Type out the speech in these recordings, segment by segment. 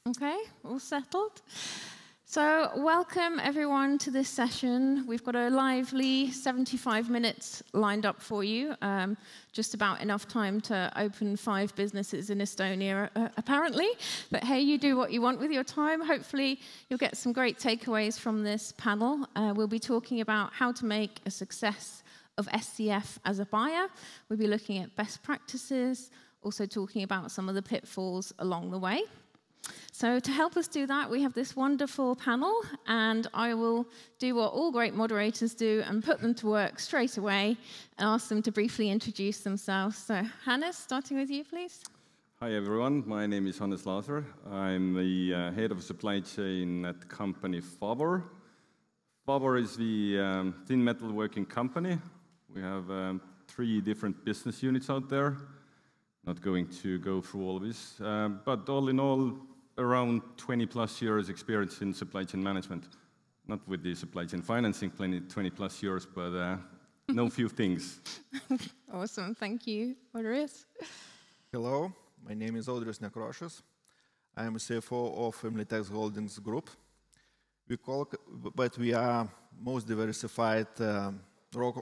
Okay, all settled. So welcome everyone to this session. We've got a lively 75 minutes lined up for you. Just about enough time to open 5 businesses in Estonia, apparently. But hey, you do what you want with your time. Hopefully you'll get some great takeaways from this panel. We'll be talking about how to make a success of SCF as a buyer. We'll be looking at best practices, also talking about some of the pitfalls along the way. So to help us do that, we have this wonderful panel, and I will do what all great moderators do and put them to work straight away and ask them to briefly introduce themselves. So Hannes, starting with you, please. Hi everyone, my name is Hannes Laaser. I'm the head of supply chain at the company Favor. Favor is the thin metal working company. We have 3 different business units out there. Not going to go through all of this, but all in all, around 20+ years experience in supply chain management. Not with the supply chain financing, 20+ years, but know few things. Awesome, thank you. Audrius? Hello, my name is Audrius Nekrosius. I am CFO of Imlitex Holdings Group. But we are most diversified raw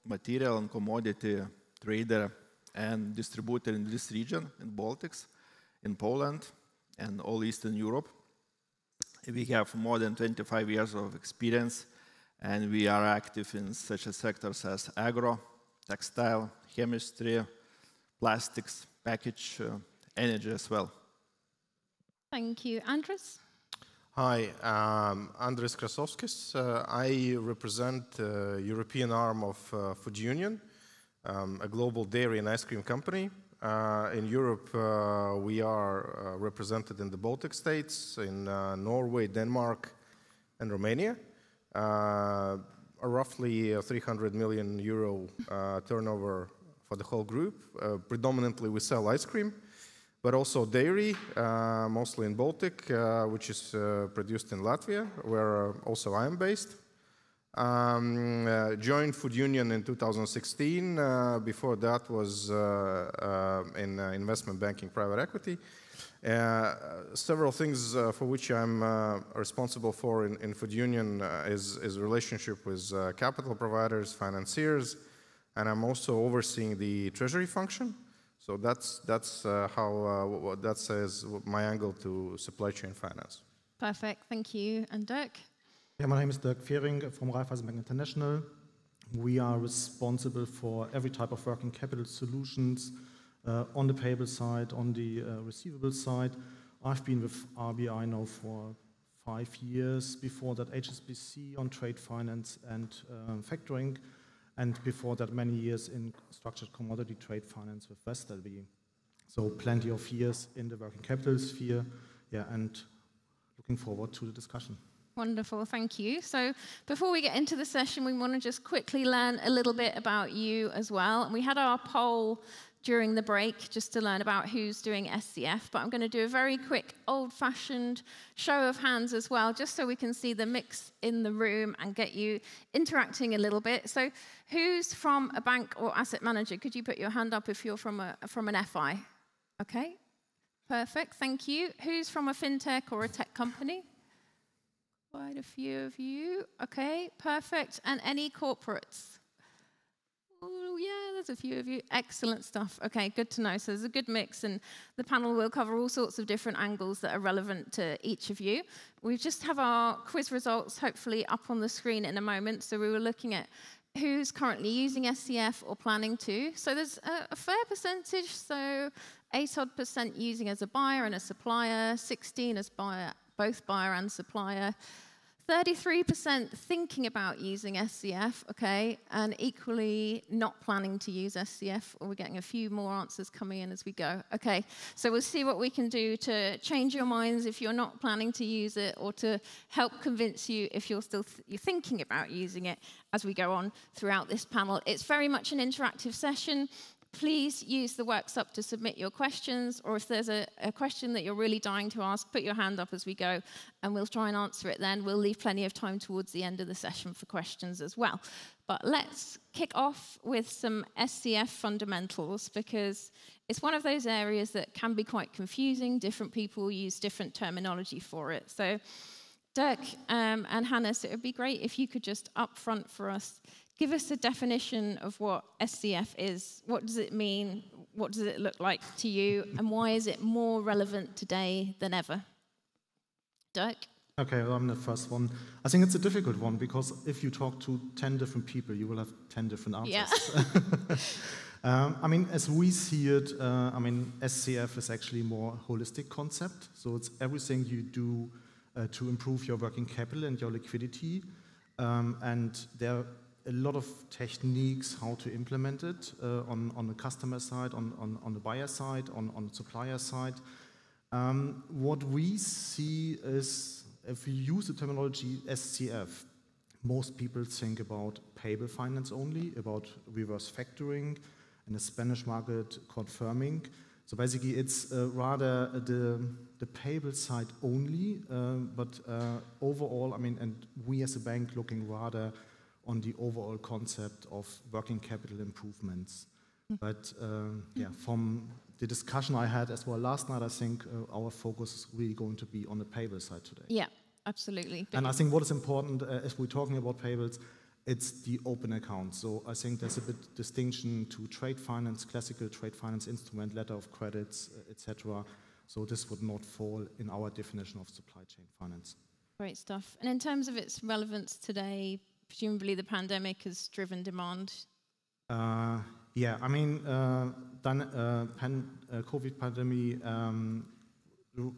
material and commodity trader and distributor in this region, in Baltics, in Poland, and all Eastern Europe. We have more than 25 years of experience, and we are active in such sectors as agro, textile, chemistry, plastics, package, energy as well. Thank you. Andris? Hi, Andris Krasovskis. I represent the European arm of Food Union, a global dairy and ice cream company. In Europe, we are represented in the Baltic states, in Norway, Denmark, and Romania. Roughly 300 million euro turnover for the whole group. Predominantly, we sell ice cream, but also dairy, mostly in Baltic, which is produced in Latvia, where also I am based. Joined Food Union in 2016. Before that was in investment banking, private equity. Several things for which I'm responsible for in Food Union is relationship with capital providers, financiers, and I'm also overseeing the treasury function. So that's how that says my angle to supply chain finance. Perfect, thank you. And Dirk? Yeah, my name is Dirk Fehring from Raiffeisen Bank International. We are responsible for every type of working capital solutions on the payable side, on the receivable side. I've been with RBI now for 5 years, before that HSBC on trade finance and factoring, and before that many years in structured commodity trade finance with Vestelby. So plenty of years in the working capital sphere, yeah, and looking forward to the discussion. Wonderful, thank you. So before we get into the session, we want to just quickly learn a little bit about you as well. And we had our poll during the break just to learn about who's doing SCF, but I'm going to do a very quick old-fashioned show of hands as well, just so we can see the mix in the room and get you interacting a little bit. So who's from a bank or asset manager? Could you put your hand up if you're from an FI? Okay, perfect, thank you. Who's from a fintech or a tech company? Quite a few of you. Okay, perfect. And any corporates? Oh, yeah, there's a few of you. Excellent stuff. Okay, good to know. So there's a good mix, and the panel will cover all sorts of different angles that are relevant to each of you. We just have our quiz results hopefully up on the screen in a moment. So we were looking at who's currently using SCF or planning to. So there's a fair percentage, so 8% using as a buyer and a supplier, 16 as buyer, both buyer and supplier, 33% thinking about using SCF, okay, and equally not planning to use SCF, or we're getting a few more answers coming in as we go. Okay, so we'll see what we can do to change your minds if you're not planning to use it, or to help convince you if you're still you're thinking about using it as we go on throughout this panel. It's very much an interactive session. Please use the worksup to submit your questions, or if there's a question that you're really dying to ask, put your hand up as we go, and we'll try and answer it then. We'll leave plenty of time towards the end of the session for questions as well. But let's kick off with some SCF fundamentals, because it's one of those areas that can be quite confusing. Different people use different terminology for it. So Dirk and Hannes, it would be great if you could just up front for us give us a definition of what SCF is. What does it mean? What does it look like to you? And why is it more relevant today than ever? Dirk? Okay, well, I'm the first one. I think it's a difficult one, because if you talk to 10 different people, you will have 10 different answers. Yeah. I mean, as we see it, I mean, SCF is actually a more holistic concept. So it's everything you do to improve your working capital and your liquidity. And there are a lot of techniques how to implement it on the customer side, on the buyer side, on the supplier side. What we see is, if we use the terminology SCF, most people think about payable finance only, about reverse factoring, in the Spanish market confirming. So basically it's rather the payable side only, but overall, I mean, and we as a bank looking rather on the overall concept of working capital improvements. But yeah, from the discussion I had as well last night, I think our focus is really going to be on the payable side today. Yeah, absolutely. And I think what is important, as we're talking about payables, it's the open account. So I think there's a bit distinction to trade finance, classical trade finance instrument, letter of credits, etc. So this would not fall in our definition of supply chain finance. Great stuff. And in terms of its relevance today, presumably the pandemic has driven demand. Yeah, I mean, COVID pandemic,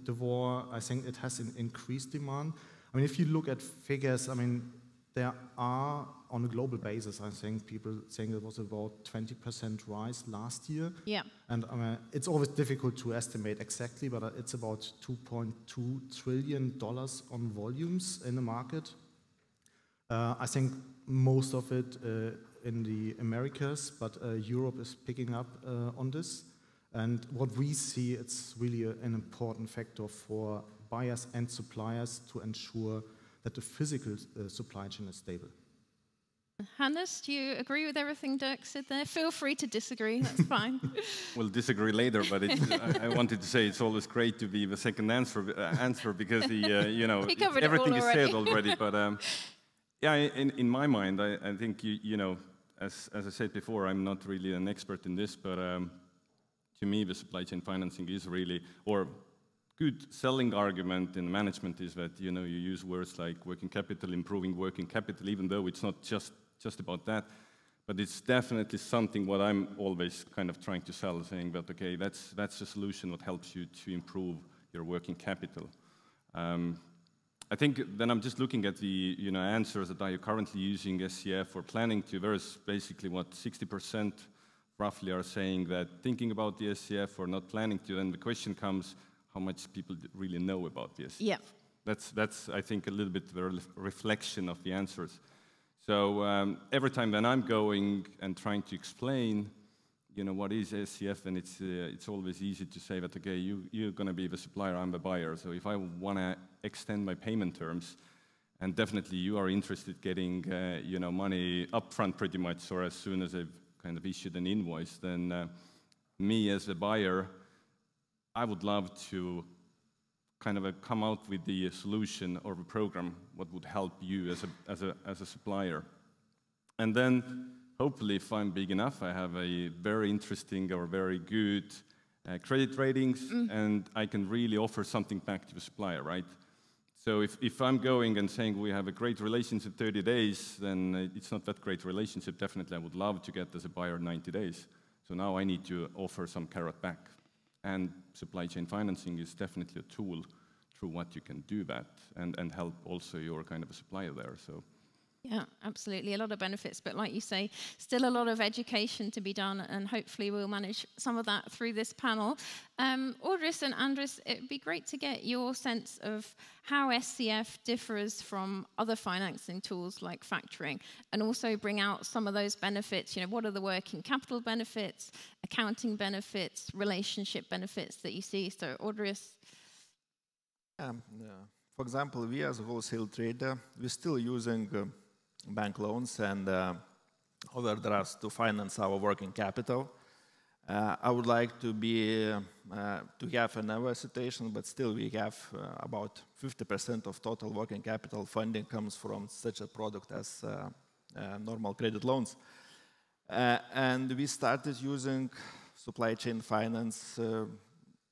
the war, I think it has increased demand. I mean, if you look at figures, I mean, there are, on a global basis, I think people saying it was about 20% rise last year. Yeah. And I mean, it's always difficult to estimate exactly, but it's about $2.2 trillion on volumes in the market. I think most of it in the Americas, but Europe is picking up on this. And what we see, it's really an important factor for buyers and suppliers to ensure that the physical supply chain is stable. Hannes, do you agree with everything Dirk said there? Feel free to disagree, that's fine. We'll disagree later, but I wanted to say it's always great to be the second answer because you know, everything is said already. But yeah, in my mind, I think, you know, as I said before, I'm not really an expert in this, but to me, the supply chain financing is really, or good selling argument in management is that, you know, you use words like working capital, improving working capital, even though it's not just about that, but it's definitely something what I'm always kind of trying to sell, saying that, okay, that's a solution that helps you to improve your working capital. I think then I'm just looking at the, you know, answers that are currently using SCF or planning to. There's basically what 60% roughly are saying that thinking about the SCF or not planning to. Then the question comes, how much people really know about this? Yeah. That's I think a little bit the reflection of the answers. So every time when I'm going and trying to explain, you know, what is SCF, and it's always easy to say that, okay, you're going to be the supplier, I'm the buyer. So if I want to extend my payment terms, and definitely you are interested getting, you know, money upfront pretty much, or as soon as I've kind of issued an invoice, then me as a buyer, I would love to kind of come out with the solution or the program what would help you as a supplier. And then hopefully, if I'm big enough, I have a very interesting or very good credit ratings, and I can really offer something back to the supplier, right? So if I'm going and saying we have a great relationship 30 days, then it's not that great relationship. Definitely, I would love to get as a buyer 90 days. So now I need to offer some carrot back. And supply chain financing is definitely a tool through what you can do that and help also your kind of a supplier there. So Yeah, absolutely. A lot of benefits, but like you say, still a lot of education to be done, and hopefully we'll manage some of that through this panel. Audrius and Andris, it'd be great to get your sense of how SCF differs from other financing tools like factoring, and also bring out some of those benefits. You know, what are the working capital benefits, accounting benefits, relationship benefits that you see? So, Audrius. For example, we as a wholesale trader, we're still using bank loans and overdrafts to finance our working capital. I would like to have another situation, but still we have about 50% of total working capital funding comes from such a product as normal credit loans. And we started using supply chain finance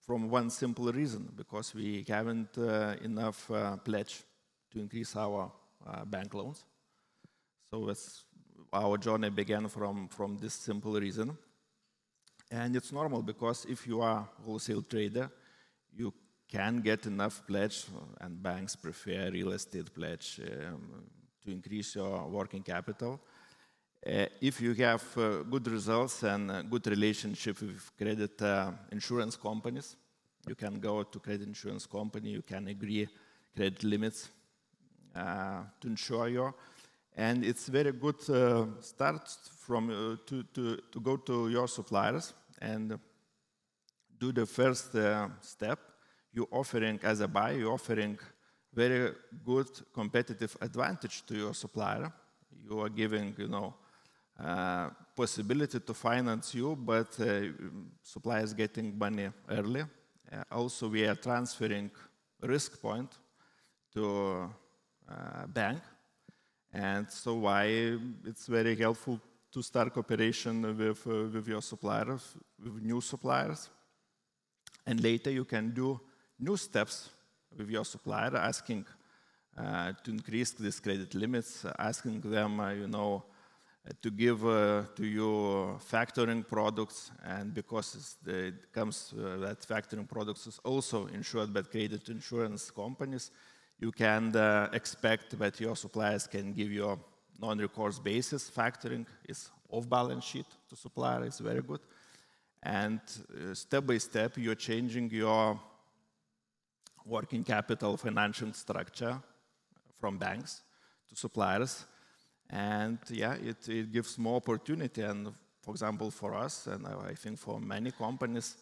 from one simple reason, because we haven't enough pledge to increase our bank loans. So our journey began from this simple reason. And it's normal, because if you are a wholesale trader, you can get enough pledge, and banks prefer real estate pledge to increase your working capital. If you have good results and good relationship with credit insurance companies, you can go to credit insurance company, you can agree credit limits to insure you. And it's very good start from to go to your suppliers and do the first step. You're offering, as a buyer, you're offering very good competitive advantage to your supplier. You are giving, possibility to finance you, but supplier is getting money early. Also, we are transferring risk point to bank. And so why it's very helpful to start cooperation with your suppliers, with new suppliers. And later you can do new steps with your supplier, asking to increase these credit limits, asking them, to give to you factoring products. And because it comes that factoring products is also insured by credit insurance companies, you can expect that your suppliers can give you a non-recourse basis. Factoring is off-balance sheet to supplier, is very good. And step by step, you're changing your working capital financial structure from banks to suppliers. And yeah, it gives more opportunity. And for example, for us, and I think for many companies,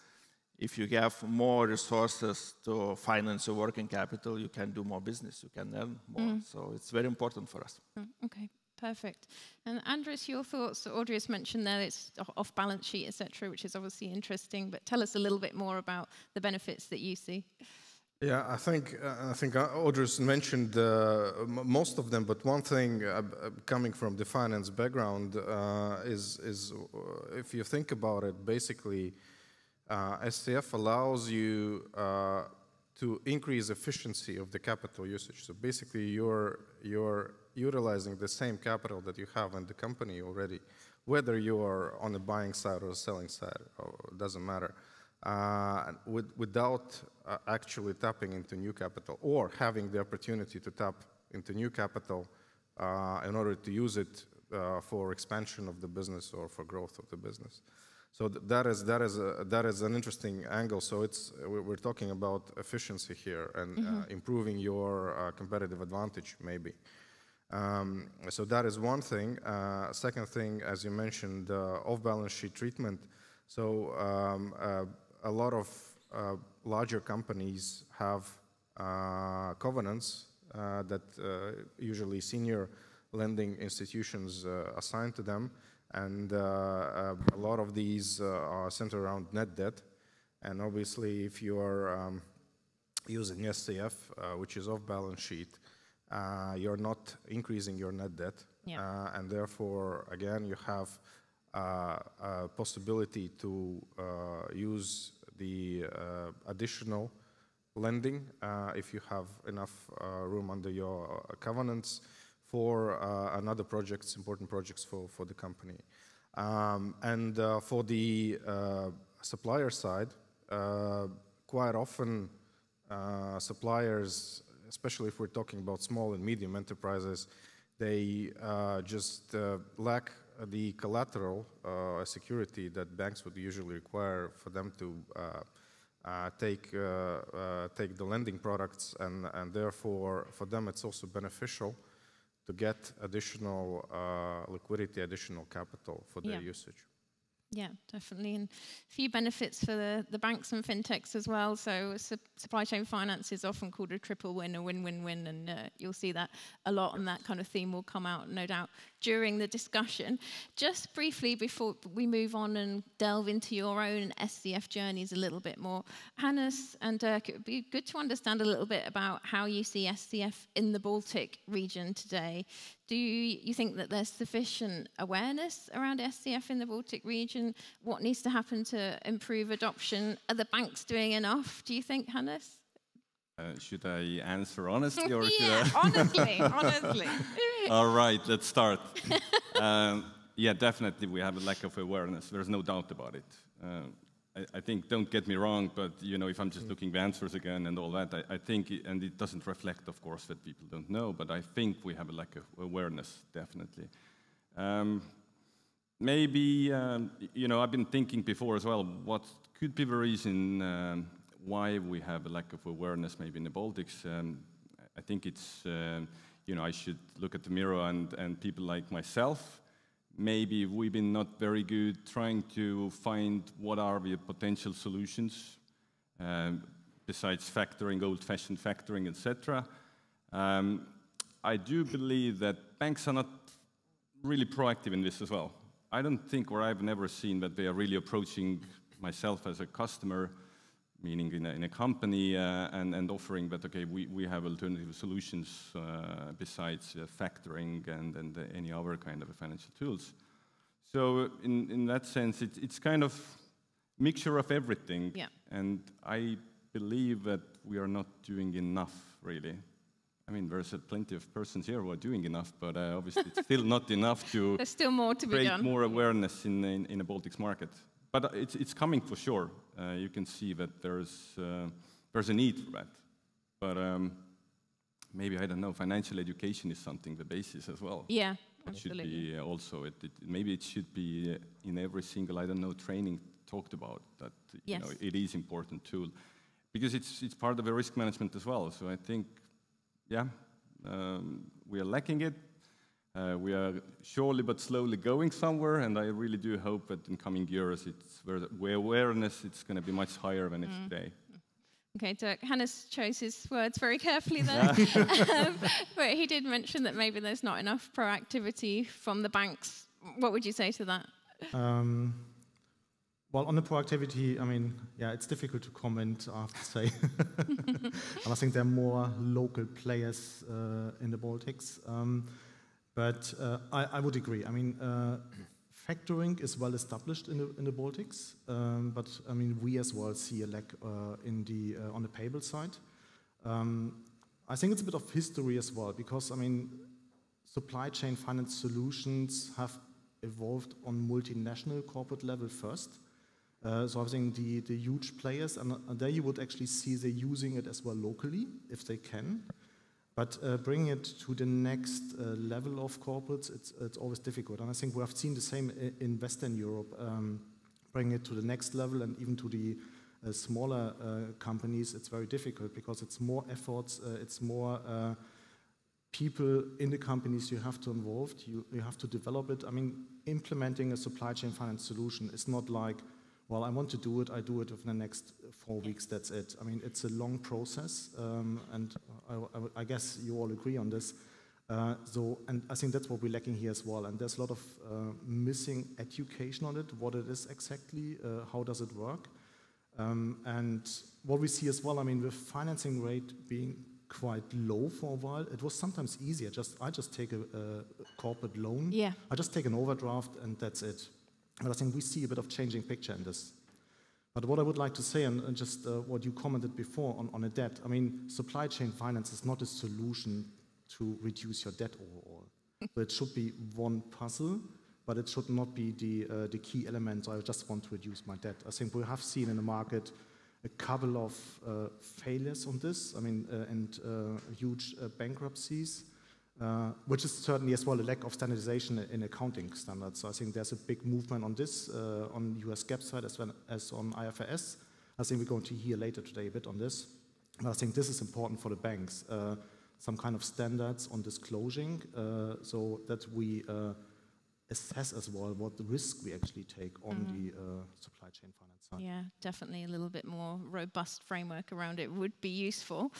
if you have more resources to finance your working capital, you can do more business, you can earn more. So it's very important for us. Okay, perfect. And Andris, your thoughts? Audrius mentioned there it's off balance sheet, etc., which is obviously interesting. But tell us a little bit more about the benefits that you see. Yeah, I think Audrius mentioned most of them, but one thing coming from the finance background is if you think about it, basically. SCF allows you to increase efficiency of the capital usage. So basically, you're utilizing the same capital that you have in the company already, whether you are on the buying side or the selling side, it doesn't matter, without actually tapping into new capital or having the opportunity to tap into new capital in order to use it for expansion of the business or for growth of the business. So that is an interesting angle. So we're talking about efficiency here and improving your competitive advantage, maybe. So that is one thing. Second thing, as you mentioned, off-balance sheet treatment. So a lot of larger companies have covenants that usually senior lending institutions assign to them. And a lot of these are centered around net debt. And obviously, if you are using SCF, which is off balance sheet, you're not increasing your net debt. Yeah. And therefore, again, you have a possibility to use the additional lending if you have enough room under your covenants for another projects, important projects for the company. And for the supplier side, quite often suppliers, especially if we're talking about small and medium enterprises, they just lack the collateral security that banks would usually require for them to take the lending products, and therefore for them it's also beneficial to get additional liquidity, additional capital for their usage. Yeah, definitely, and a few benefits for the banks and fintechs as well. So supply chain finance is often called a triple win, a win-win-win, and you'll see that a lot, and that kind of theme will come out, no doubt, during the discussion. Just briefly, before we move on and delve into your own SCF journeys a little bit more, Hannes and Dirk, it would be good to understand a little bit about how you see SCF in the Baltic region today. Do you think that there's sufficient awareness around SCF in the Baltic region? What needs to happen to improve adoption? Are the banks doing enough, do you think, Hannes? Should I answer honestly, or yeah, should I? honestly. All right, let's start. Yeah, definitely we have a lack of awareness. There's no doubt about it. I think, don't get me wrong, but if I'm just looking at the answers again and all that, I think, and it doesn't reflect, of course, that people don't know, but I think we have a lack of awareness, definitely. Maybe, I've been thinking before as well, what could be the reason why we have a lack of awareness maybe in the Baltics. I think it's, I should look at the mirror and people like myself. Maybe we've been not very good trying to find what are the potential solutions besides factoring, old-fashioned factoring, etc. I do believe that banks are not really proactive in this as well. I don't think, or I've never seen that they are really approaching myself as a customer, meaning in a company, and offering that, okay, we have alternative solutions besides factoring and any other kind of financial tools. So in that sense, it's kind of mixture of everything. Yeah. And I believe that we are not doing enough, really. I mean, there's plenty of persons here who are doing enough, but obviously it's still not enough to There's still more to be done. Create more awareness in the Baltics market. But it's coming for sure. You can see that there's a need for that. But maybe, I don't know, financial education is something, the basis as well. Yeah, it absolutely. should be also, maybe it should be in every single, I don't know, training talked about, that Yes. It is important tool. Because it's part of the risk management as well. So I think, we are lacking it. We are surely but slowly going somewhere, and I really do hope that in coming years, where awareness it's going to be much higher than it's today. Okay, Dirk, Hannes chose his words very carefully there. But he did mention that maybe there's not enough proactivity from the banks. What would you say to that? Well, on the proactivity, I mean, it's difficult to comment, I have to say. And I think there are more local players in the Baltics. But I would agree. I mean, factoring is well established in the Baltics, but I mean, we as well see a lack on the payable side. I think it's a bit of history as well, because I mean, supply chain finance solutions have evolved on multinational corporate level first. So I think the huge players, and there you would actually see they're using it as well locally, if they can. But bringing it to the next level of corporates, it's always difficult. And I think we have seen the same in Western Europe, bringing it to the next level, and even to the smaller companies, it's very difficult, because it's more efforts, it's more people in the companies you have to involve, you have to develop it. I mean, implementing a supply chain finance solution is not like, well, I want to do it, I do it within the next 4 weeks, that's it. I mean, it's a long process, and I guess you all agree on this. And I think that's what we're lacking here as well. And there's a lot of missing education on it, what it is exactly, how does it work. And what we see as well, I mean, with financing rate being quite low for a while, it was sometimes easier. I just take a corporate loan, I just take an overdraft, and that's it. But I think we see a bit of changing picture in this. But what I would like to say, and just what you commented before on a debt, I mean, supply chain finance is not a solution to reduce your debt overall. So it should be one puzzle, but it should not be the key element. I just want to reduce my debt. I think we have seen in the market a couple of failures on this. I mean, and huge bankruptcies. which is certainly as well a lack of standardization in accounting standards. So I think there's a big movement on this, on US GAAP side as well as on IFRS. I think we're going to hear later today a bit on this. But I think this is important for the banks, some kind of standards on disclosing, so that we assess as well what the risk we actually take on the supply chain finance side. Yeah, definitely a little bit more robust framework around it would be useful.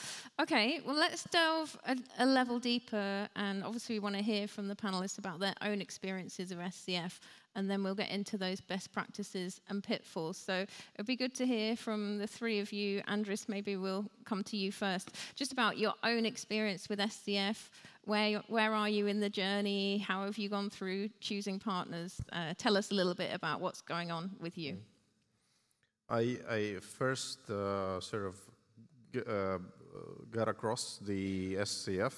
Okay, well, let's delve a level deeper, and obviously we want to hear from the panelists about their own experiences of SCF, and then we'll get into those best practices and pitfalls. So it'd be good to hear from the three of you. Andris, maybe we'll come to you first, just about your own experience with SCF. Where are you in the journey? How have you gone through choosing partners? Tell us a little bit about what's going on with you. I first sort of got across the SCF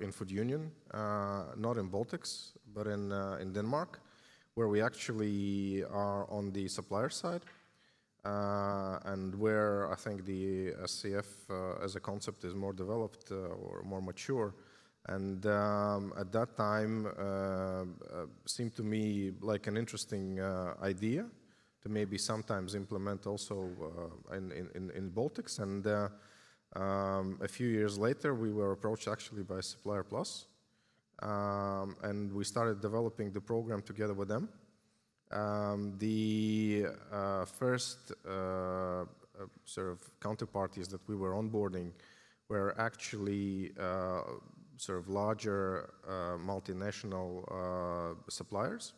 in Food Union, not in Baltics, but in Denmark, where we actually are on the supplier side, and where I think the SCF as a concept is more developed or more mature. And at that time, seemed to me like an interesting idea to maybe sometimes implement also in Baltics. And a few years later, we were approached actually by Supplier Plus, and we started developing the program together with them. The first sort of counterparties that we were onboarding were actually sort of larger multinational suppliers.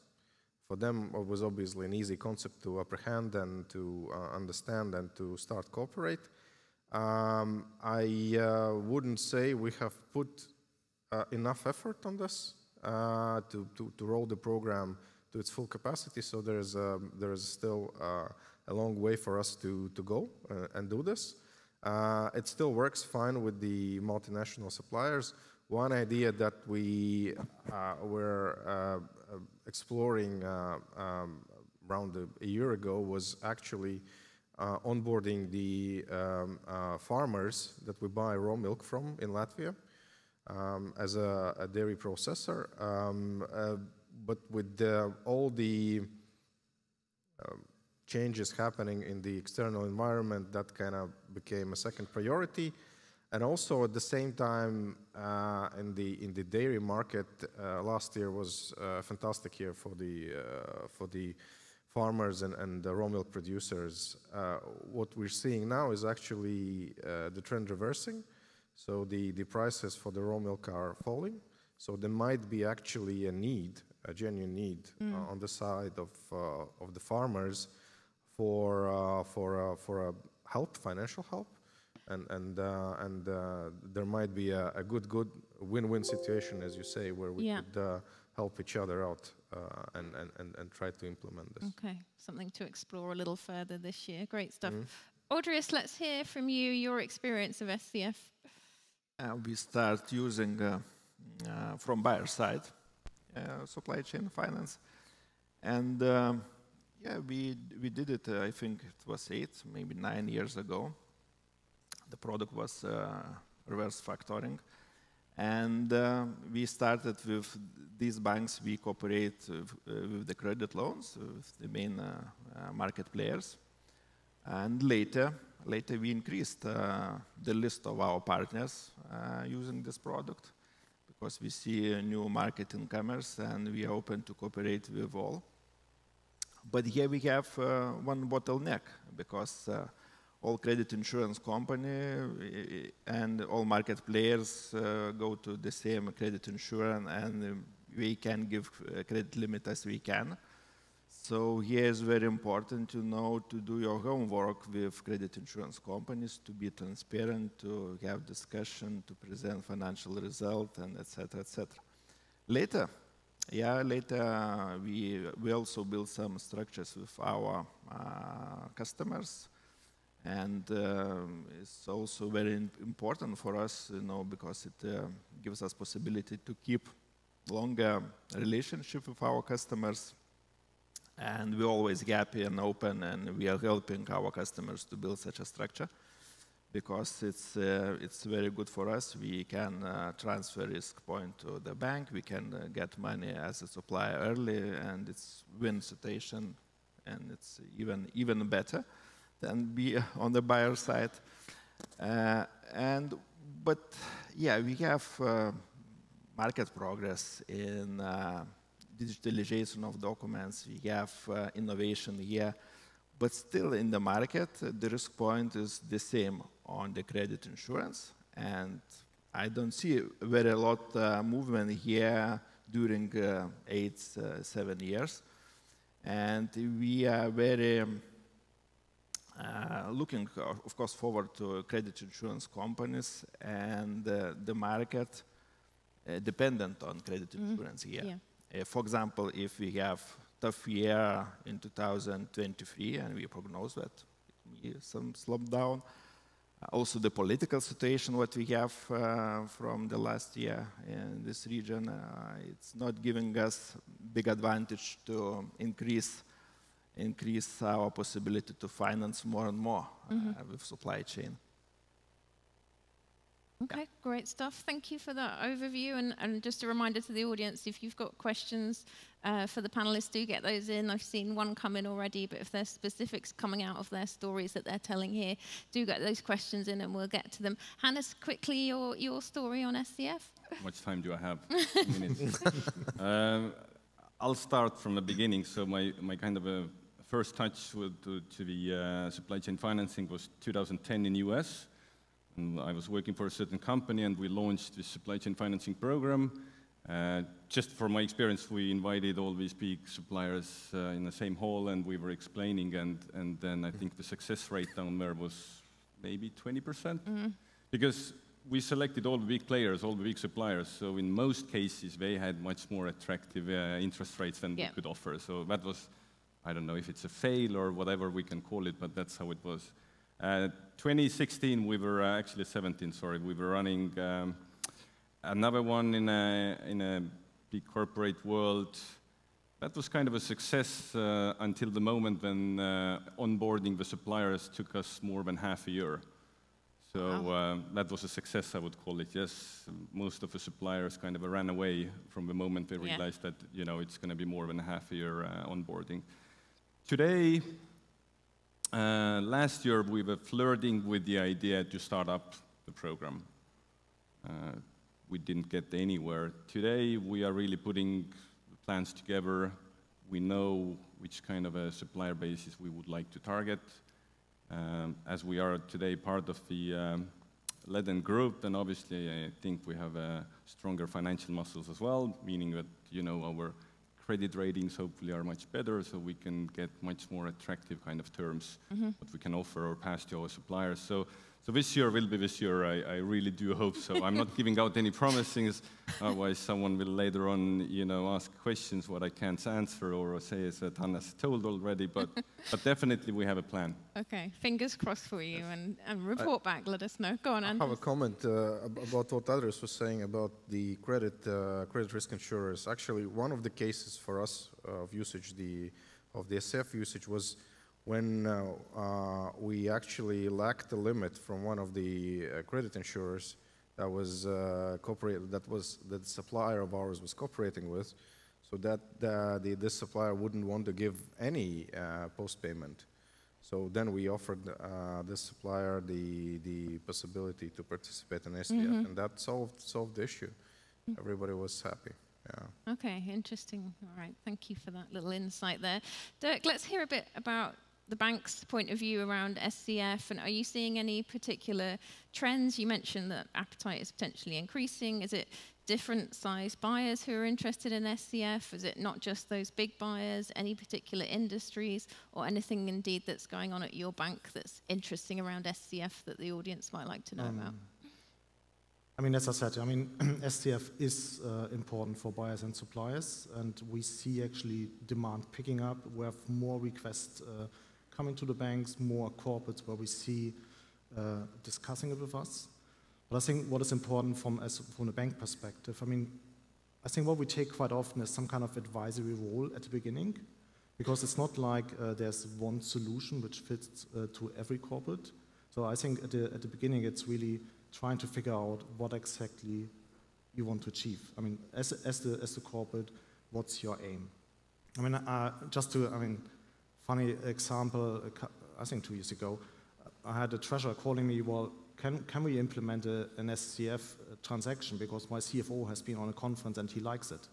For them, it was obviously an easy concept to apprehend and to understand and to start cooperate. I wouldn't say we have put enough effort on this to roll the program to its full capacity. So there is still a long way for us to go and do this. It still works fine with the multinational suppliers. One idea that we were exploring around a year ago was actually onboarding the farmers that we buy raw milk from in Latvia as a dairy processor. But with all the changes happening in the external environment, that kind of became a second priority. And also at the same time, in the dairy market, last year was a fantastic year for the farmers and the raw milk producers. What we're seeing now is actually the trend reversing. So the prices for the raw milk are falling. So there might be actually a genuine need on the side of the farmers for help, financial help. And there might be a good win-win situation, as you say, where we could help each other out and try to implement this. Okay, something to explore a little further this year. Great stuff. Audrius, let's hear from you, your experience of SCF. We start using, from buyer side, supply chain finance. And we did it, I think it was 8, maybe 9 years ago. The product was reverse factoring. And we started with these banks. We cooperate with the credit loans, with the main market players. And later we increased the list of our partners using this product, because we see a new market in commerce and we are open to cooperate with all. But here we have one bottleneck, because all credit insurance company and all market players go to the same credit insurance, and we can give credit limit as we can. So here is very important to know to do your homework with credit insurance companies, to be transparent, to have discussion, to present financial result, and etc., etc. Later, we also build some structures with our customers. And it's also very important for us, because it gives us possibility to keep longer relationship with our customers. And we're always happy and open, and we are helping our customers to build such a structure. because it's very good for us. We can transfer risk point to the bank. We can get money as a supplier early, and it's win situation, and it's even better than be on the buyer side. But yeah, we have market progress in digitalization of documents. We have innovation here, but still in the market, the risk point is the same on the credit insurance, and I don't see very lot movement here during 7 years, and we are very looking, of course, forward to credit insurance companies, and the market dependent on credit insurance here. Yeah. For example, if we have tough year in 2023, and we prognose that it will be some slowdown. Also the political situation what we have from the last year in this region, it's not giving us big advantage to increase our possibility to finance more and more with supply chain. Okay, great stuff. Thank you for that overview. And just a reminder to the audience, if you've got questions for the panelists, do get those in. I've seen one come in already, but if there's specifics coming out of their stories that they're telling here, do get those questions in and we'll get to them. Hannes, quickly, your story on SCF? How much time do I have? Minutes. I'll start from the beginning. So my kind of a first touch to the supply chain financing was 2010 in US. And I was working for a certain company, and we launched this supply chain financing program. Just from my experience, we invited all these big suppliers in the same hall, and we were explaining, and then I think the success rate down there was maybe 20%. Because we selected all the big players, all the big suppliers, so in most cases they had much more attractive interest rates than we could offer. So that was, I don't know if it's a fail or whatever we can call it, but that's how it was. 2016, we were actually 17, sorry, we were running another one in a big corporate world. That was kind of a success until the moment when onboarding the suppliers took us more than half a year. So that was a success, I would call it. Yes, most of the suppliers kind of ran away from the moment they realized that it's going to be more than half a year onboarding. Today, last year we were flirting with the idea to start up the program. We didn't get anywhere. Today we are really putting plans together. We know which kind of a supplier basis we would like to target. As we are today part of the Leden group, then obviously I think we have stronger financial muscles as well, meaning that our credit ratings hopefully are much better, so we can get much more attractive kind of terms that we can offer or pass to our suppliers. So this year will be this year, I really do hope so. I'm not giving out any promises, otherwise someone will later on, ask questions what I can't answer or say is that Hannes told already, but definitely we have a plan. Okay, fingers crossed for you, and report back, let us know. Go on, Andris. I have a comment about what Audrius was saying about the credit risk insurers. Actually, one of the cases for us of usage, of the SCF usage was when we actually lacked the limit from one of the credit insurers that was that the supplier of ours was cooperating with, so that this supplier wouldn't want to give any post payment. So then we offered this supplier the possibility to participate in SCF, and that solved the issue. Everybody was happy. Yeah. Okay, interesting. All right, thank you for that little insight there. Dirk, let's hear a bit about the bank's point of view around SCF, and are you seeing any particular trends? You mentioned that appetite is potentially increasing. Is it different size buyers who are interested in SCF? Is it not just those big buyers, any particular industries, or anything indeed that's going on at your bank that's interesting around SCF that the audience might like to know about? I mean, as I said, SCF is important for buyers and suppliers, and we see actually demand picking up. We have more requests coming to the banks, more corporates where we see discussing it with us. But I think what is important from a bank perspective, I think what we take quite often is some kind of advisory role at the beginning, because it's not like there's one solution which fits to every corporate. So I think at the beginning, it's really trying to figure out what exactly you want to achieve. I mean, as the corporate, what's your aim? I mean, funny example, I think 2 years ago, I had a treasurer calling me, well, can we implement an SCF transaction because my CFO has been on a conference and he likes it.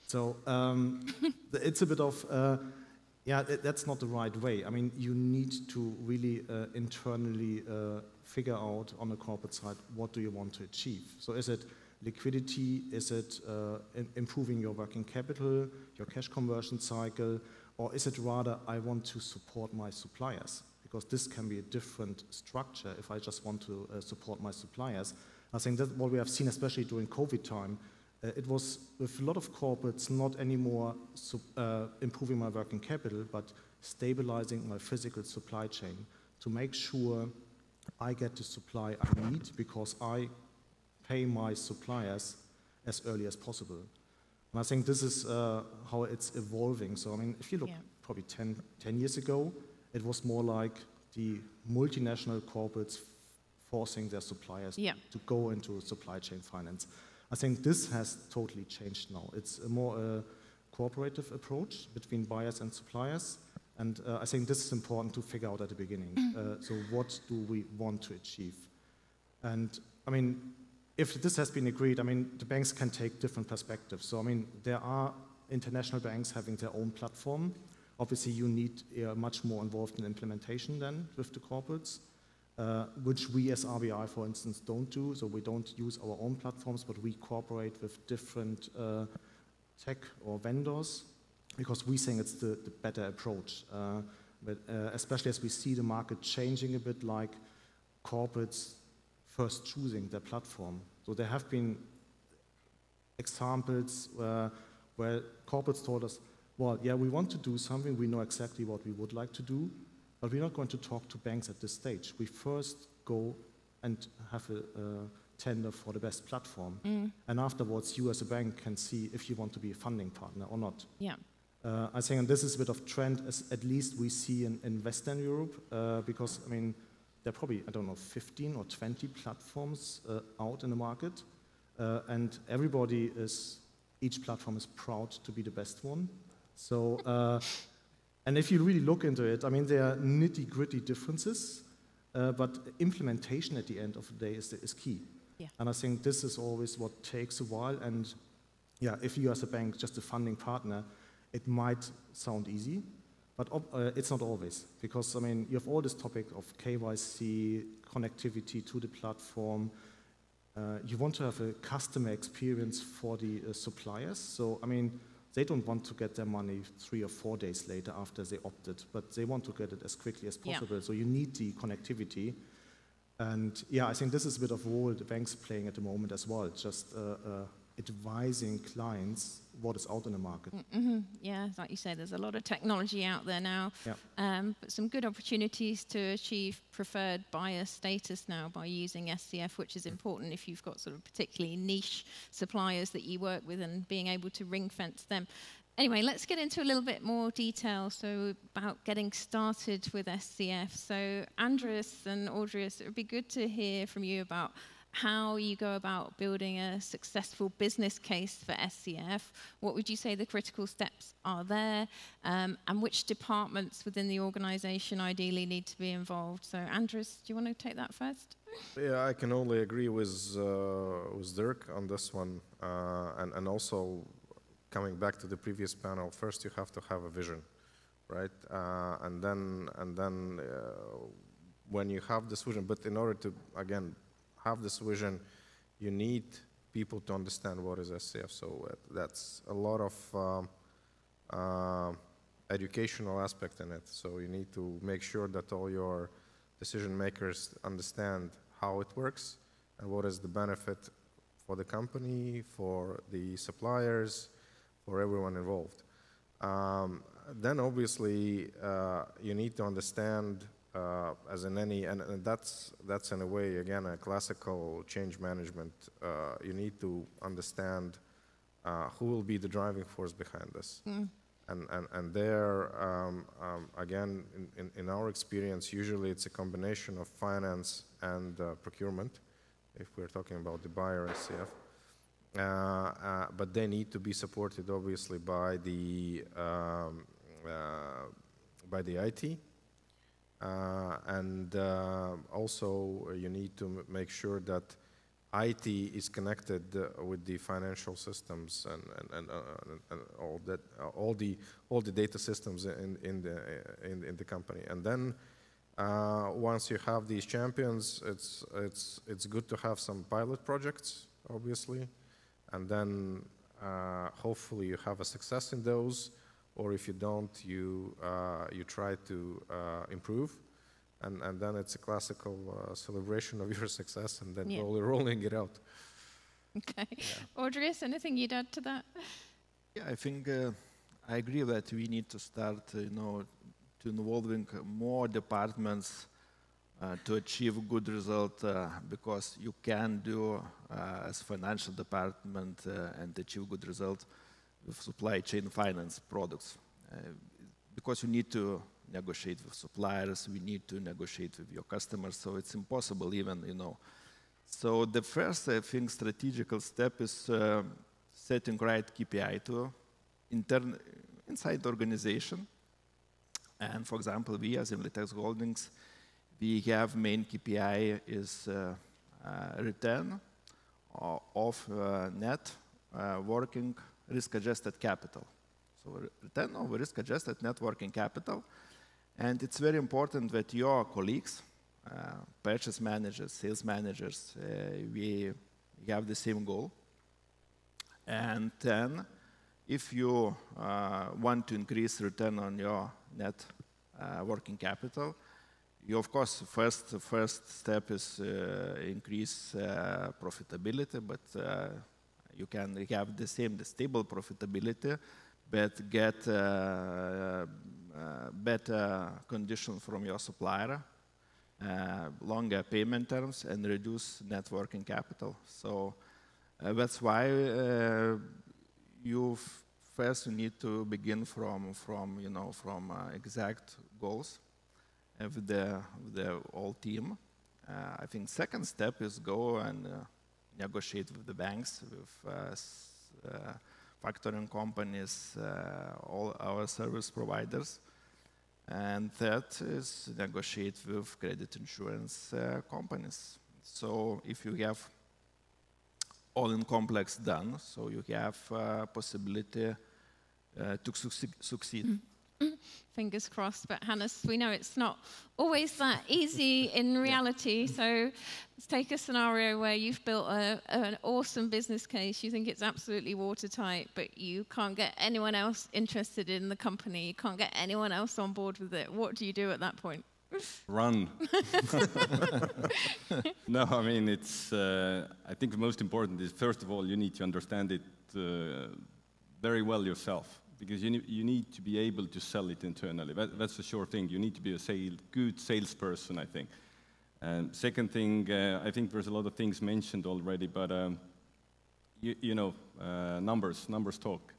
So it's a bit of, that's not the right way. I mean, you need to really internally figure out on the corporate side, what do you want to achieve? So is it liquidity? Is it improving your working capital, your cash conversion cycle? Or is it rather, I want to support my suppliers? Because this can be a different structure if I just want to support my suppliers. I think that's what we have seen, especially during COVID time. It was with a lot of corporates not anymore improving my working capital, but stabilizing my physical supply chain to make sure I get the supply I need because I pay my suppliers as early as possible. And I think this is how it's evolving. So I mean, if you look probably 10 years ago, it was more like the multinational corporates forcing their suppliers to go into supply chain finance. I think this has totally changed now. It's a more cooperative approach between buyers and suppliers. And I think this is important to figure out at the beginning. So what do we want to achieve? And I mean, if this has been agreed, I mean, the banks can take different perspectives. So I mean, there are international banks having their own platform. Obviously, you need much more involved in implementation than with the corporates, which we as RBI, for instance, don't do. So we don't use our own platforms, but we cooperate with different tech or vendors because we think it's the better approach. But especially as we see the market changing a bit, like corporates first choosing their platform. So there have been examples where corporates told us, well, yeah, we want to do something, we know exactly what we would like to do, but we're not going to talk to banks at this stage. We first go and have a tender for the best platform. And afterwards, you as a bank can see if you want to be a funding partner or not. Yeah. I think this is a bit of trend, as at least we see in Western Europe, because, I mean, there are probably, I don't know, 15 or 20 platforms out in the market, and each platform is proud to be the best one. So, and if you really look into it, I mean, there are nitty-gritty differences, but implementation at the end of the day is key. Yeah. And I think this is always what takes a while. And yeah, if you as a bank just a funding partner, it might sound easy, but it's not always. Because, I mean, you have all this topic of KYC, connectivity to the platform. You want to have a customer experience for the suppliers. So, I mean, they don't want to get their money 3 or 4 days later after they opted, but they want to get it as quickly as possible. Yeah. So you need the connectivity. And yeah, I think this is a bit of a role the bank's playing at the moment as well, just advising clients what is out in the market. Yeah, like you say, there's a lot of technology out there now, but some good opportunities to achieve preferred buyer status now by using SCF, which is important if you've got sort of particularly niche suppliers that you work with and being able to ring fence them. Anyway, let's get into a little bit more detail, so about getting started with SCF. So Andris and Audrius, it would be good to hear from you about how you go about building a successful business case for SCF. What would you say the critical steps are there, and which departments within the organization ideally need to be involved? So Andris, do you want to take that first? Yeah, I can only agree with Dirk on this one, and also coming back to the previous panel, first you have to have a vision, right? And then when you have this vision, but in order to, again, have this vision, you need people to understand what is SCF. So that's a lot of educational aspect in it. So you need to make sure that all your decision makers understand how it works and what is the benefit for the company, for the suppliers, for everyone involved. Then obviously you need to understand as in any, and that's in a way, again, a classical change management. You need to understand who will be the driving force behind this. And there, again, in our experience, usually it's a combination of finance and procurement, if we're talking about the buyer SCF. But they need to be supported, obviously, by the IT. And also, you need to make sure that IT is connected with the financial systems and all the data systems in the company. And then once you have these champions, it's good to have some pilot projects, obviously, and then hopefully you have a success in those, or if you don't, you try to improve. And then it's a classical celebration of your success, and then rolling it out. Okay. Yeah. Audrius, anything you'd add to that? Yeah, I think I agree that we need to start, to involving more departments to achieve good result, because you can do as financial department and achieve good result with supply chain finance products, because you need to negotiate with suppliers, we need to negotiate with your customers, so it's impossible even, So the first, I think, strategical step is setting right KPI to inside the organization. And for example, we as Imlitex Holdings, we have main KPI is return of net working risk-adjusted capital. So return of risk-adjusted net working capital. And it's very important that your colleagues, purchase managers, sales managers, we have the same goal. And then, if you want to increase return on your net working capital, you, of course, first step is increase profitability, but you can have the stable profitability, but get better conditions from your supplier, longer payment terms, and reduce net working capital. So that's why you first need to begin from exact goals with the whole team. I think second step is go and negotiate with the banks, with factoring companies, all our service providers. And third is negotiate with credit insurance companies. So if you have all in complex done, so you have possibility to succeed. Fingers crossed, but Hannes, we know it's not always that easy in reality. So let's take a scenario where you've built an awesome business case, you think it's absolutely watertight, but you can't get anyone else interested in the company, you can't get anyone else on board with it. What do you do at that point? Run. No, I mean, it's, I think the most important is, first of all, you need to understand it very well yourself. Because you need to be able to sell it internally. That's the sure thing. You need to be a good salesperson, I think. And second thing, I think there's a lot of things mentioned already, but numbers talk.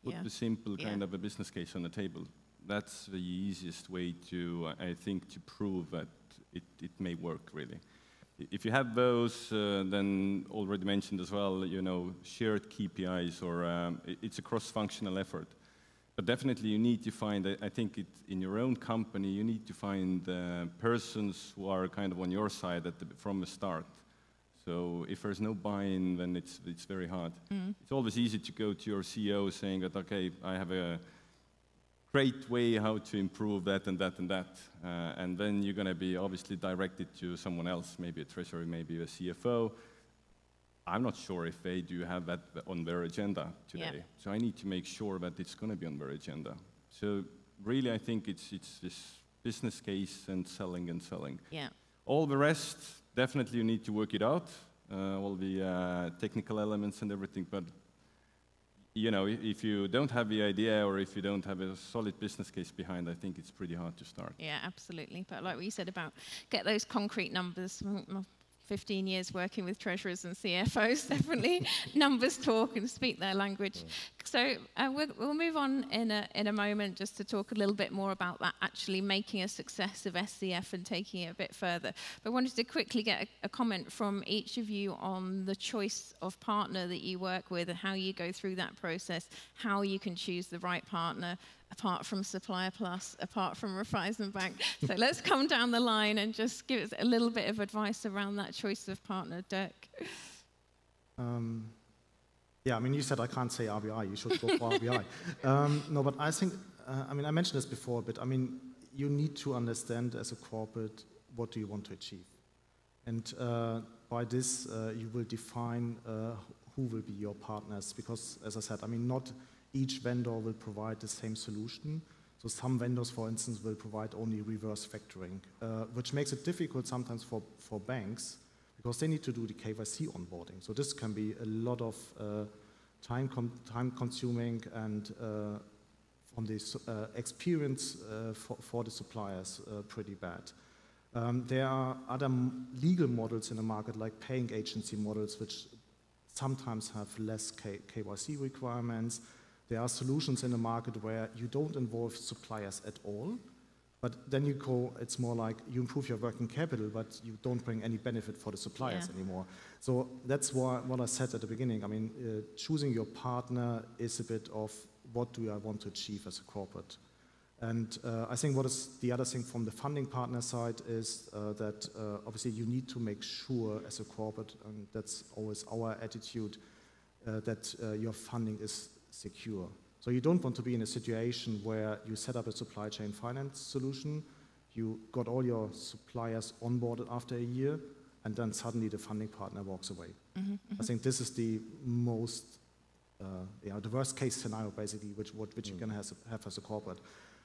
Put the simple kind of a business case on the table. That's the easiest way to, I think, to prove that it may work, really. If you have those, then already mentioned as well, shared KPIs, or it's a cross-functional effort. But definitely you need to find, I think in your own company, you need to find persons who are kind of on your side from the start. So if there's no buy-in, then it's very hard. It's always easy to go to your CEO saying that, okay, I have a great way how to improve that and that and that. And then you're going to be obviously directed to someone else, maybe a treasury, maybe a CFO. I'm not sure if they do have that on their agenda today. Yeah. So I need to make sure that it's going to be on their agenda. So really, I think it's this business case and selling and selling. Yeah. All the rest, definitely you need to work it out, all the technical elements and everything. But if you don't have the idea, or if you don't have a solid business case behind, I think it's pretty hard to start. Yeah, absolutely. But like what you said about get those concrete numbers, my 15 years working with treasurers and CFOs, definitely numbers talk and speak their language. So we'll move on in a moment just to talk a little bit more about that, actually making a success of SCF and taking it a bit further. But I wanted to quickly get a comment from each of you on the choice of partner that you work with and how you go through that process, how you can choose the right partner, apart from Supplier Plus, apart from Raiffeisen Bank. So let's come down the line and just give us a little bit of advice around that choice of partner. Dirk. Yeah, I mean, you said I can't say RBI, you should go for RBI. No, but I think, I mean, I mentioned this before, but I mean, you need to understand as a corporate, what do you want to achieve? And by this, you will define who will be your partners, because as I said, I mean, not each vendor will provide the same solution. So some vendors, for instance, will provide only reverse factoring, which makes it difficult sometimes for banks, because they need to do the KYC onboarding. So this can be a lot of time-consuming, and from the experience for the suppliers, pretty bad. There are other legal models in the market, like paying agency models, which sometimes have less KYC requirements. There are solutions in the market where you don't involve suppliers at all, but then you go, it's more like you improve your working capital, but you don't bring any benefit for the suppliers anymore. So that's what I said at the beginning. I mean, choosing your partner is a bit of what do I want to achieve as a corporate. And I think what is the other thing from the funding partner side is that obviously you need to make sure as a corporate, and that's always our attitude, that your funding is secure. So you don't want to be in a situation where you set up a supply chain finance solution, you got all your suppliers onboarded after a year, and then suddenly the funding partner walks away. I think this is the most, the worst case scenario basically, which you can have as a corporate.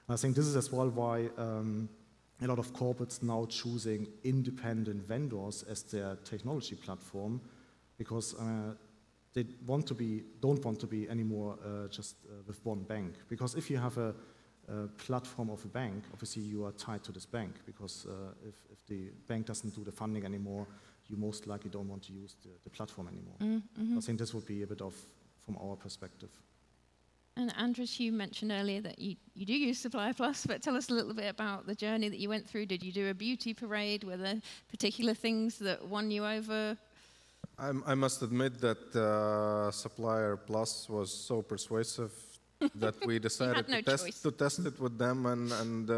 And I think this is as well why a lot of corporates now choosing independent vendors as their technology platform, because they don't want to be anymore just with one bank. Because if you have a platform of a bank, obviously you are tied to this bank, because if the bank doesn't do the funding anymore, you most likely don't want to use the platform anymore. I think this would be a bit of from our perspective. And Andris, you mentioned earlier that you do use Supplier Plus, but tell us a little bit about the journey that you went through. Did you do a beauty parade? Were there particular things that won you over? I must admit that Supplier Plus was so persuasive that we decided to test it with them. And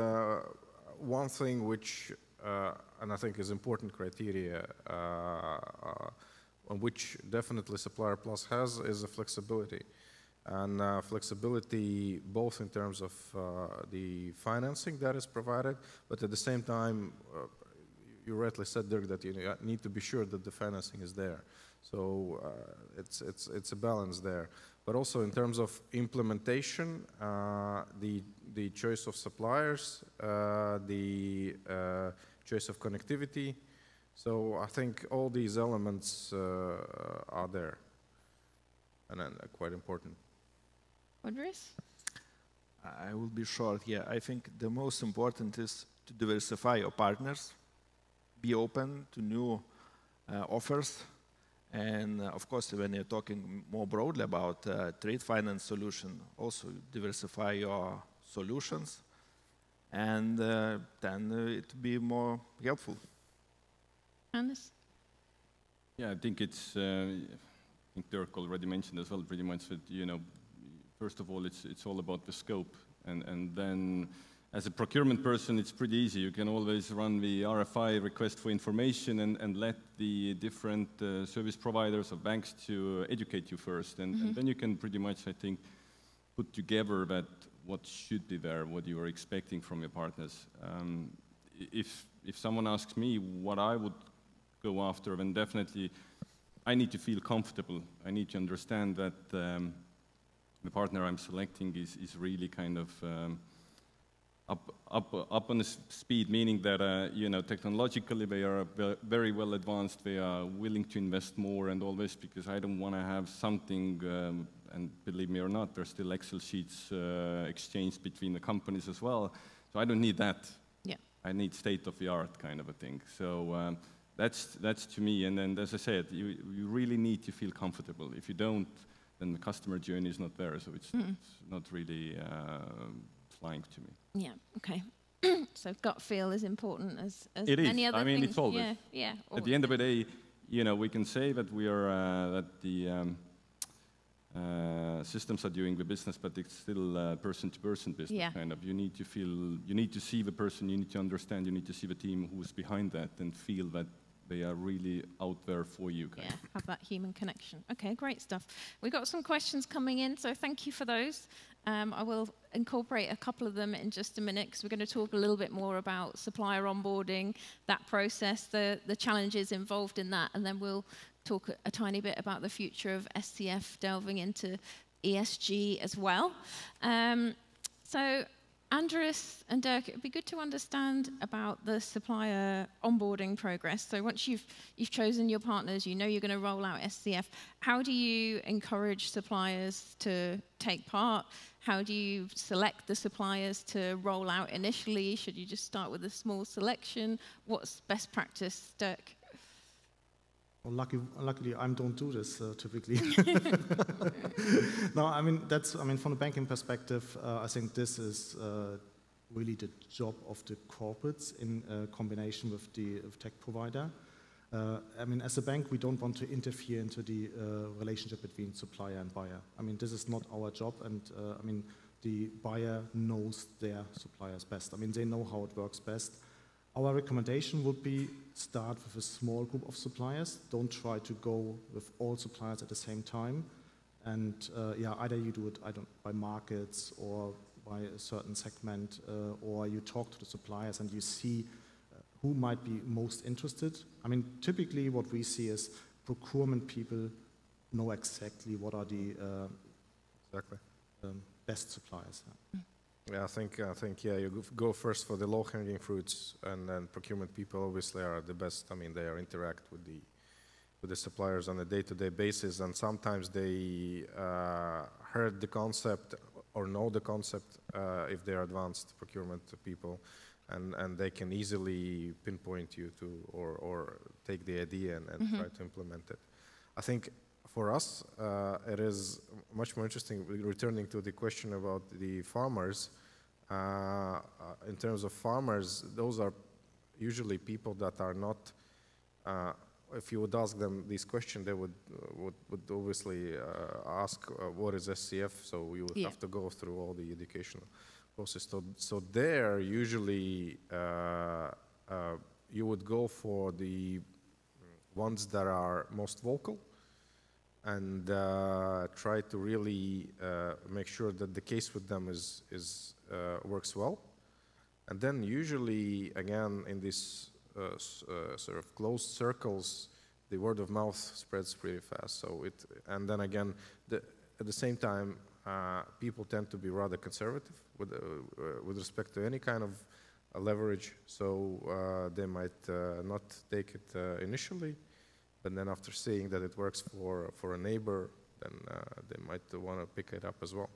one thing which, and I think is important criteria, on which definitely Supplier Plus has, is a flexibility. And flexibility both in terms of the financing that is provided, but at the same time, you rightly said, Dirk, that you need to be sure that the financing is there. So it's a balance there. But also in terms of implementation, the choice of suppliers, the choice of connectivity. So I think all these elements are there, and quite important. Audrius? I will be short. Yeah, I think the most important is to diversify your partners, be open to new offers, and of course, when you're talking more broadly about trade finance solution, also diversify your solutions, and then it will be more helpful. Andris? Yeah, I think it's. I think Dirk already mentioned as well, pretty much that first of all, it's all about the scope, and then as a procurement person, it's pretty easy. You can always run the RFI, request for information, and let the different service providers or banks to educate you first, and then you can pretty much, I think, put together that what should be there, what you are expecting from your partners. If someone asks me what I would go after, then definitely I need to feel comfortable. I need to understand that the partner I'm selecting is really kind of up on the speed, meaning that technologically they are very well advanced. They are willing to invest more and all this, because I don't want to have something. And believe me or not, there's still Excel sheets exchanged between the companies as well. So I don't need that. Yeah. I need state-of-the-art kind of a thing. So that's to me. And then, as I said, you really need to feel comfortable. If you don't, then the customer journey is not there. So it's not really flying to me. Yeah. Okay. So gut feel is important as it many is. other I mean, things. it's always. Yeah. At the end of the day, you know, we can say that we are that the systems are doing the business, but it's still person-to-person business. Yeah. Kind of. You need to feel. You need to see the person. You need to understand. You need to see the team who's behind that, and feel that they are really out there for you. Kind of. Have that human connection. Okay, great stuff. We've got some questions coming in, so thank you for those. I will incorporate a couple of them in just a minute, because we're going to talk a little bit more about supplier onboarding, that process, the challenges involved in that, and then we'll talk a tiny bit about the future of SCF, delving into ESG as well. So Andris and Dirk, it would be good to understand about the supplier onboarding progress. So once you've chosen your partners, you know you're going to roll out SCF, how do you encourage suppliers to take part? How do you select the suppliers to roll out initially? Should you just start with a small selection? What's best practice, Dirk? Well, luckily, I don't do this typically. No, I mean, from a banking perspective, I think this is really the job of the corporates in combination with the tech provider. I mean, as a bank, we don't want to interfere into the relationship between supplier and buyer. I mean, this is not our job, and I mean, the buyer knows their suppliers best. I mean, they know how it works best. Our recommendation would be start with a small group of suppliers. Don't try to go with all suppliers at the same time. And either you do it by markets or by a certain segment, or you talk to the suppliers and you see who might be most interested. I mean, typically what we see is procurement people know exactly what are the best suppliers. Yeah, I think you go first for the low-hanging fruits, and then procurement people obviously are the best. I mean, they interact with the suppliers on a day-to-day basis, and sometimes they heard the concept or know the concept if they are advanced procurement people, and they can easily pinpoint you to or take the idea and try to implement it. I think for us, it is much more interesting, returning to the question about the farmers. In terms of farmers, those are usually people that are not, if you would ask them this question, they would obviously ask what is SCF, so you would have to go through all the educational process. So there, usually, you would go for the ones that are most vocal, and try to really make sure that the case with them works well. And then usually, again, in these sort of closed circles, the word of mouth spreads pretty fast. So and then again, at the same time, people tend to be rather conservative with respect to any kind of leverage. So they might not take it initially. But then after seeing that it works for a neighbor, then they might want to pick it up as well.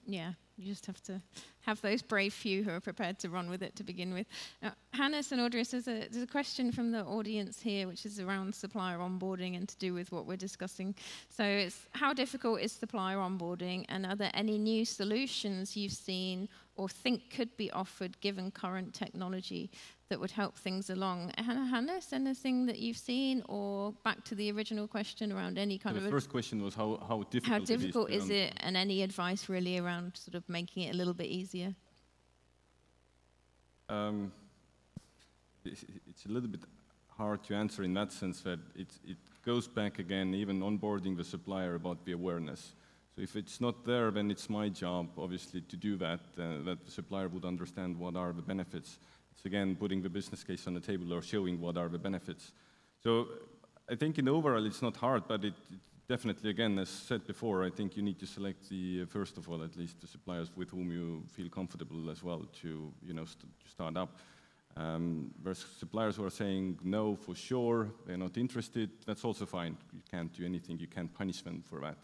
Yeah, you just have to have those brave few who are prepared to run with it to begin with. Now, Hannes and Audrius, there's a question from the audience here, which is around supplier onboarding and to do with what we're discussing. So it's, how difficult is supplier onboarding, and are there any new solutions you've seen or think could be offered given current technology that would help things along? Hannes, anything that you've seen, or back to the original question around any kind of... The first question was how difficult how difficult is it, and any advice really around sort of making it a little bit easier? It's a little bit hard to answer in that sense that it goes back again, even onboarding the supplier about the awareness. So if it's not there, then it's my job, obviously, to do that, that the supplier would understand what are the benefits. It's again putting the business case on the table or showing what are the benefits. So I think in overall it's not hard, but it definitely, again, as said before, I think you need to select first of all, at least the suppliers with whom you feel comfortable as well to, start up. There's suppliers who are saying no for sure, they're not interested, that's also fine. You can't do anything, you can't punish them for that.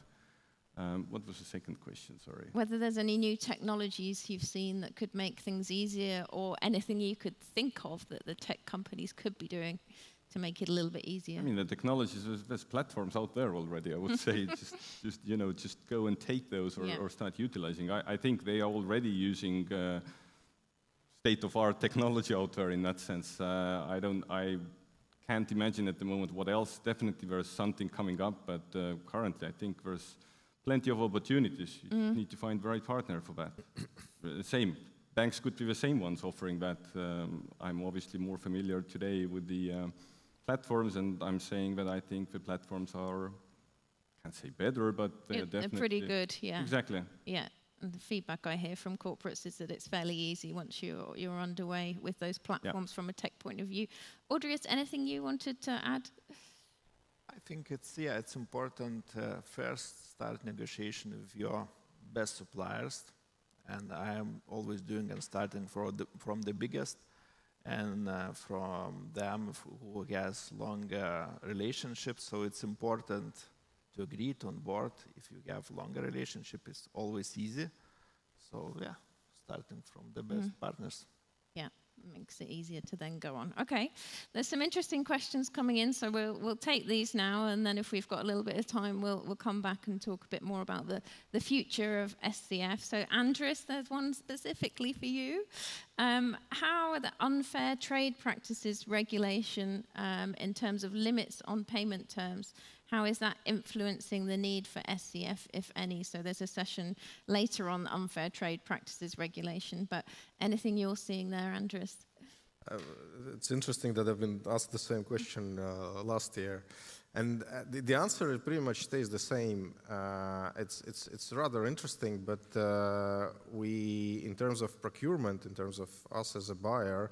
What was the second question, sorry? Whether there's any new technologies you've seen that could make things easier, or anything you could think of that the tech companies could be doing to make it a little bit easier? I mean, the technologies, there's platforms out there already, I would say. just go and take those or start utilizing. I think they are already using state-of-art technology out there in that sense. I can't imagine at the moment what else. Definitely there's something coming up, but currently I think there's plenty of opportunities. You need to find the right partner for that. Same. Banks could be the same ones offering that. I'm obviously more familiar today with the platforms, and I'm saying that I think the platforms are, I can't say better, but they're definitely pretty good, yeah. Exactly. Yeah, and the feedback I hear from corporates is that it's fairly easy once you're underway with those platforms from a tech point of view. Audrius, anything you wanted to add? I think it's important first start negotiation with your best suppliers, and I am always doing and starting from the biggest, and from them who has longer relationships. So it's important to agree to on board. If you have longer relationship, it's always easy. So yeah, starting from the best partners. Yeah, makes it easier to then go on. Okay, there's some interesting questions coming in, so we'll take these now, and then if we've got a little bit of time, we'll come back and talk a bit more about the future of SCF. So Andris, there's one specifically for you. How are the unfair trade practices regulation in terms of limits on payment terms? How is that influencing the need for SCF, if any? So there's a session later on unfair trade practices regulation, but anything you're seeing there, Andris? It's interesting that I've been asked the same question last year. And the answer pretty much stays the same. It's rather interesting, but in terms of procurement, in terms of us as a buyer,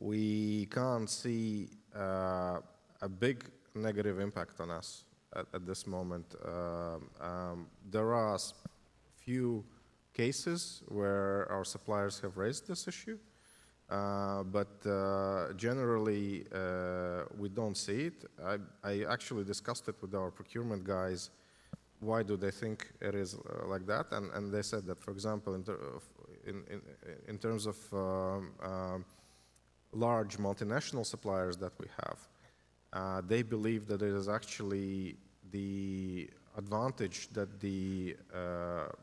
we can't see a big negative impact on us at this moment. There are few cases where our suppliers have raised this issue, but generally we don't see it. I actually discussed it with our procurement guys. Why do they think it is like that? And they said that, for example, in terms of large multinational suppliers that we have, they believe that it is actually the advantage that the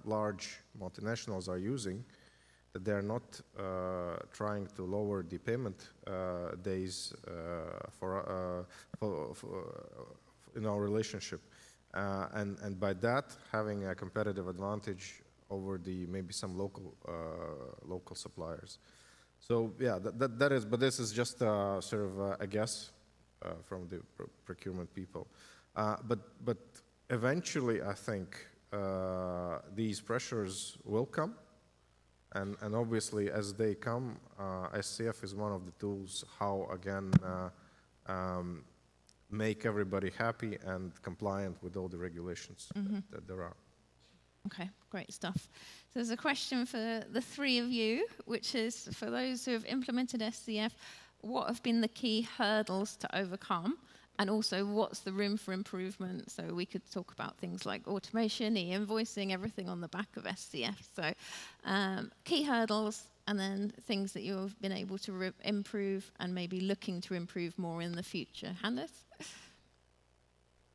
large multinationals are using, that they're not trying to lower the payment days in our relationship, and by that having a competitive advantage over the maybe some local suppliers. So yeah, that is, but this is just sort of a guess from the procurement people. But eventually, I think these pressures will come, and obviously, as they come, SCF is one of the tools how again make everybody happy and compliant with all the regulations that there are. Okay, great stuff. So there's a question for the three of you, which is for those who have implemented SCF, what have been the key hurdles to overcome? And also, what's the room for improvement? So we could talk about things like automation, e-invoicing, everything on the back of SCF. So key hurdles, and then things that you've been able to improve and maybe looking to improve more in the future. Hannes?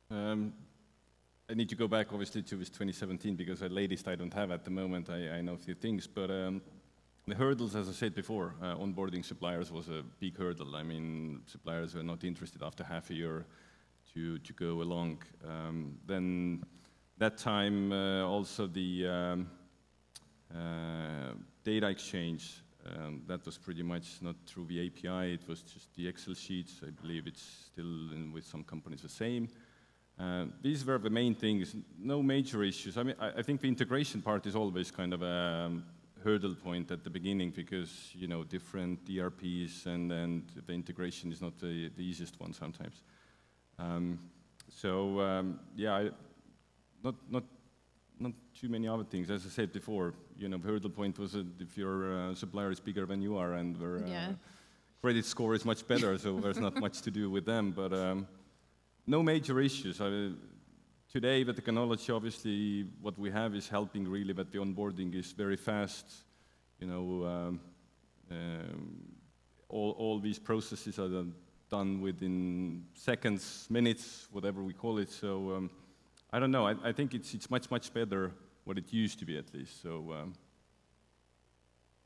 I need to go back, obviously, to this 2017, because the latest I don't have at the moment. I know a few things, but the hurdles, as I said before, onboarding suppliers was a big hurdle. I mean, suppliers were not interested after half a year to go along. Then that time, also the data exchange, that was pretty much not through the API, it was just the Excel sheets. I believe it's still with some companies the same. These were the main things, no major issues. I mean, I think the integration part is always kind of a hurdle point at the beginning, because, you know, different ERPs and the integration is not the easiest one sometimes. Yeah, not too many other things. As I said before, you know, the hurdle point was if your supplier is bigger than you are and their credit score is much better, so there's not much to do with them. But no major issues. Today, the technology, obviously, what we have is helping really that the onboarding is very fast. You know, all these processes are done within seconds, minutes, whatever we call it. So I don't know. I think it's much better what it used to be, at least. So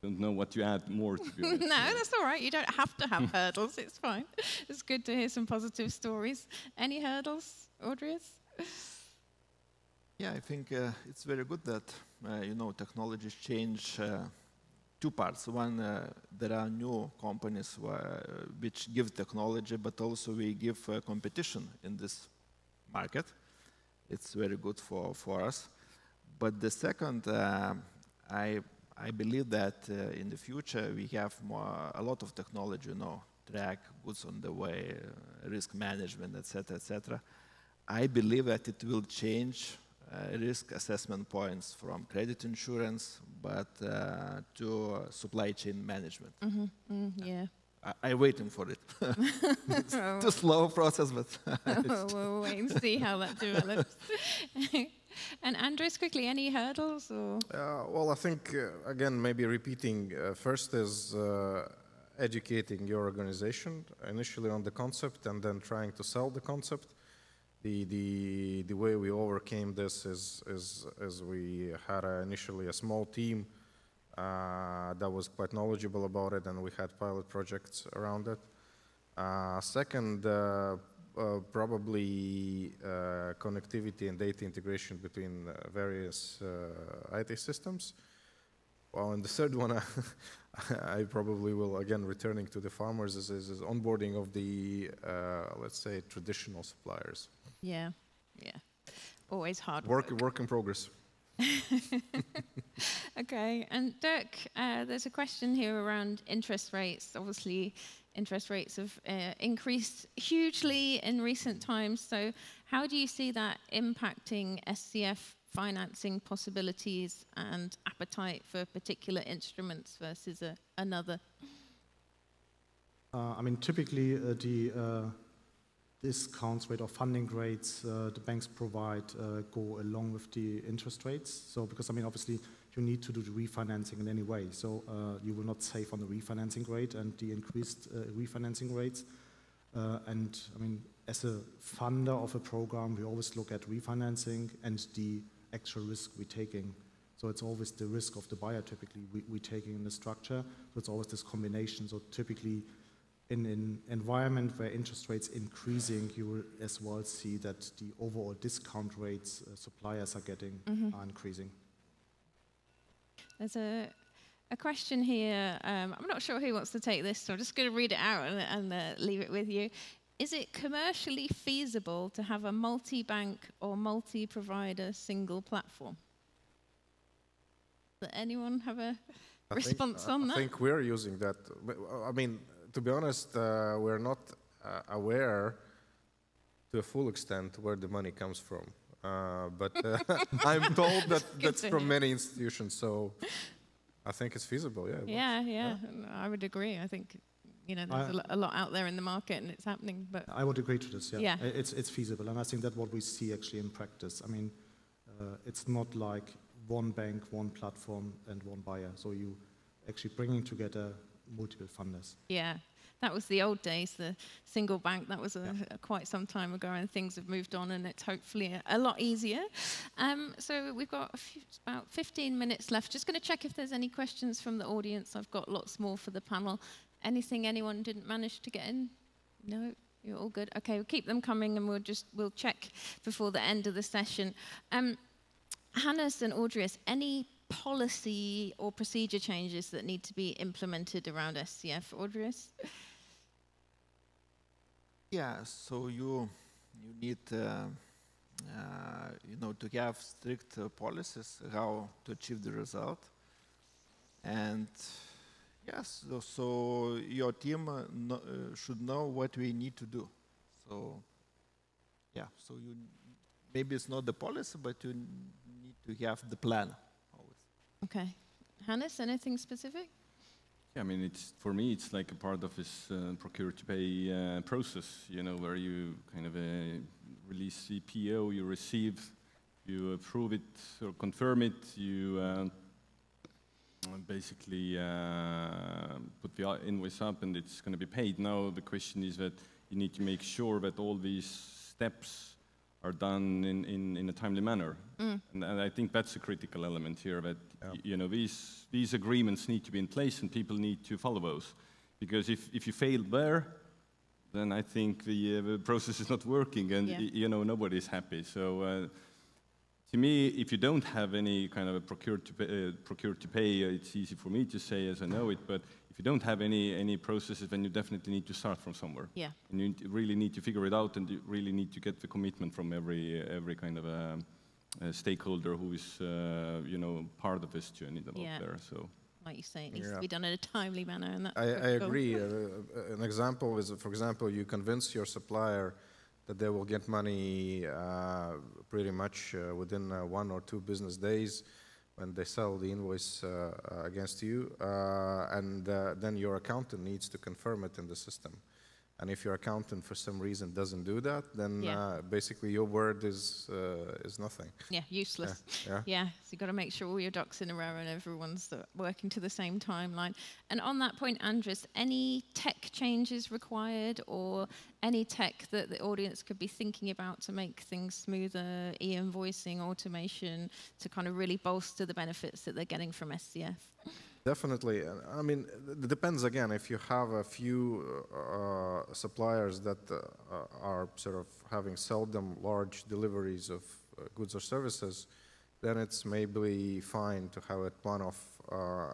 don't know what to add more, to be honest. No, that's all right. You don't have to have hurdles. It's fine. It's good to hear some positive stories. Any hurdles, Audrius? Yeah, I think it's very good that technologies change two parts. One, there are new companies which give technology, but also we give competition in this market. It's very good for us. But the second, I believe that in the future we have a lot of technology, track goods on the way, risk management, etc., etc. I believe that it will change risk assessment points from credit insurance, but to supply chain management. Yeah. I'm waiting for it. It's too slow process, but we'll wait and see how that develops. And Andris, quickly, any hurdles? Or? Well, I think, again, maybe repeating, first is educating your organization initially on the concept and then trying to sell the concept. The way we overcame this is we had initially a small team that was quite knowledgeable about it, and we had pilot projects around it. Second, probably connectivity and data integration between various IT systems. Well, and the third one, I probably will, again, returning to the farmers, is onboarding of the, let's say, traditional suppliers. Yeah, yeah. Always hard work in progress. Okay, and Dirk, there's a question here around interest rates. Obviously, interest rates have increased hugely in recent times. So how do you see that impacting SCF financing possibilities and appetite for particular instruments versus another? I mean, typically the discounts rate or funding rates the banks provide go along with the interest rates. So because, I mean, obviously you need to do the refinancing in any way. So you will not save on the refinancing rate and the increased refinancing rates. And I mean, as a funder of a program, we always look at refinancing and the actual risk we're taking. So it's always the risk of the buyer typically we're taking in the structure. So it's always this combination. So typically in an environment where interest rates increasing, you will as well see that the overall discount rates suppliers are getting are increasing. There's a question here. I'm not sure who wants to take this, so I'm just going to read it out and leave it with you. Is it commercially feasible to have a multi-bank or multi-provider single platform? Does anyone have a response on that? I think we're using that. I mean, to be honest, we're not aware to a full extent where the money comes from. But I'm told that that's from many institutions, so I think it's feasible, yeah. Yeah. I would agree. I think, there's a lot out there in the market and it's happening. But I would agree to this, yeah. It's feasible, and I think that's what we see actually in practice. I mean, it's not like one bank, one platform, and one buyer. So you actually bringing together multiple funders. Yeah. That was the old days, the single bank. That was quite some time ago, and things have moved on, and it's hopefully a lot easier. So we've got about 15 minutes left. Just going to check if there's any questions from the audience. I've got lots more for the panel. Anything anyone didn't manage to get in? No? You're all good? Okay, we'll keep them coming, and we'll check before the end of the session. Hannes and Audrius, any policy or procedure changes that need to be implemented around SCF? Audrius? Yeah, so you need to have strict policies how to achieve the result, and yes, so your team should know what we need to do. So yeah, so maybe it's not the policy, but you need to have the plan always. Okay, Hannes, anything specific? Yeah, I mean, for me, it's like a part of this procure-to-pay process, where you kind of release the PO, you receive, you approve it or confirm it, you basically put the invoice up and it's going to be paid. Now the question is that you need to make sure that all these steps are done in a timely manner. And I think that's a critical element here, that you know, these agreements need to be in place and people need to follow those. Because if you fail there, then I think the process is not working and you know, nobody's happy. So to me, if you don't have any kind of a procure to pay, it's easy for me to say as I know it, but if you don't have any processes, then you definitely need to start from somewhere. Yeah. And you really need to figure it out, and you really need to get the commitment from every kind of a stakeholder who is you know, part of this journey there. So. Like you say, it needs to be done in a timely manner. And that's I agree. An example is, for example, you convince your supplier that they will get money pretty much within 1 or 2 business days when they sell the invoice against you, and then your accountant needs to confirm it in the system. And if your accountant for some reason doesn't do that, then basically your word is nothing. Yeah, useless. So you've got to make sure all your ducks in a row and everyone's working to the same timeline. And on that point, Andris, any tech changes required or any tech that the audience could be thinking about to make things smoother, e-invoicing, automation, to kind of really bolster the benefits that they're getting from SCF? Definitely. I mean, it depends again. If you have a few suppliers that are sort of having seldom large deliveries of goods or services, then it's maybe fine to have it one-off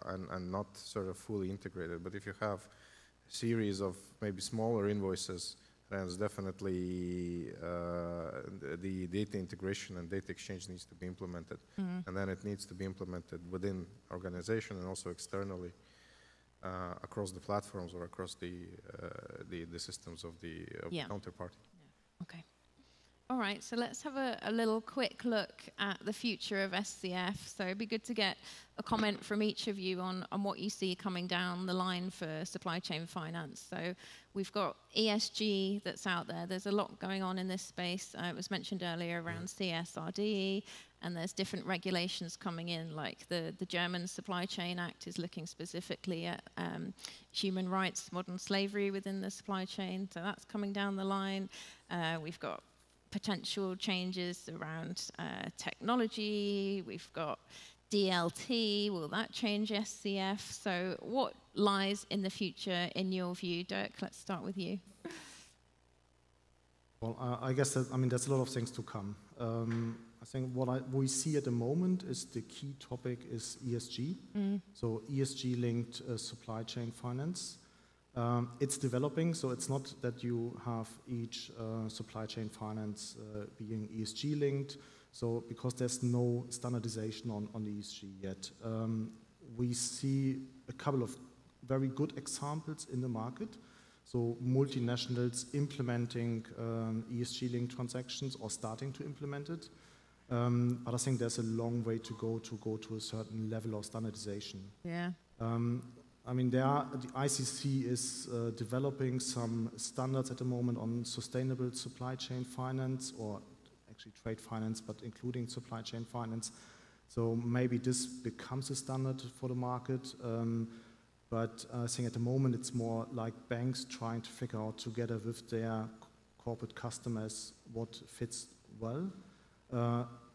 and not sort of fully integrated. But if you have a series of maybe smaller invoices, then it's definitely the data integration and data exchange needs to be implemented. And then it needs to be implemented within organization and also externally across the platforms or across the systems of the counterparty. Okay. All right, so let's have a little quick look at the future of SCF. So it'd be good to get a comment from each of you on what you see coming down the line for supply chain finance. So we've got ESG that's out there. There's a lot going on in this space. It was mentioned earlier around CSRD, and there's different regulations coming in, like the German Supply Chain Act is looking specifically at human rights, modern slavery within the supply chain. So that's coming down the line. We've got potential changes around technology. We've got DLT. Will that change SCF? So what lies in the future in your view? Dirk, let's start with you. Well, I guess that, I mean, there's a lot of things to come. I think what we see at the moment is the key topic is ESG. So ESG-linked supply chain finance. It's developing, so it's not that you have each supply chain finance being ESG linked. So because there's no standardization on the ESG yet, we see a couple of very good examples in the market. So multinationals implementing ESG linked transactions or starting to implement it. But I think there's a long way to go to a certain level of standardization. Yeah. I mean, the ICC is developing some standards at the moment on sustainable supply chain finance, or actually trade finance, but including supply chain finance. So maybe this becomes a standard for the market. But I think at the moment it's more like banks trying to figure out together with their corporate customers what fits well.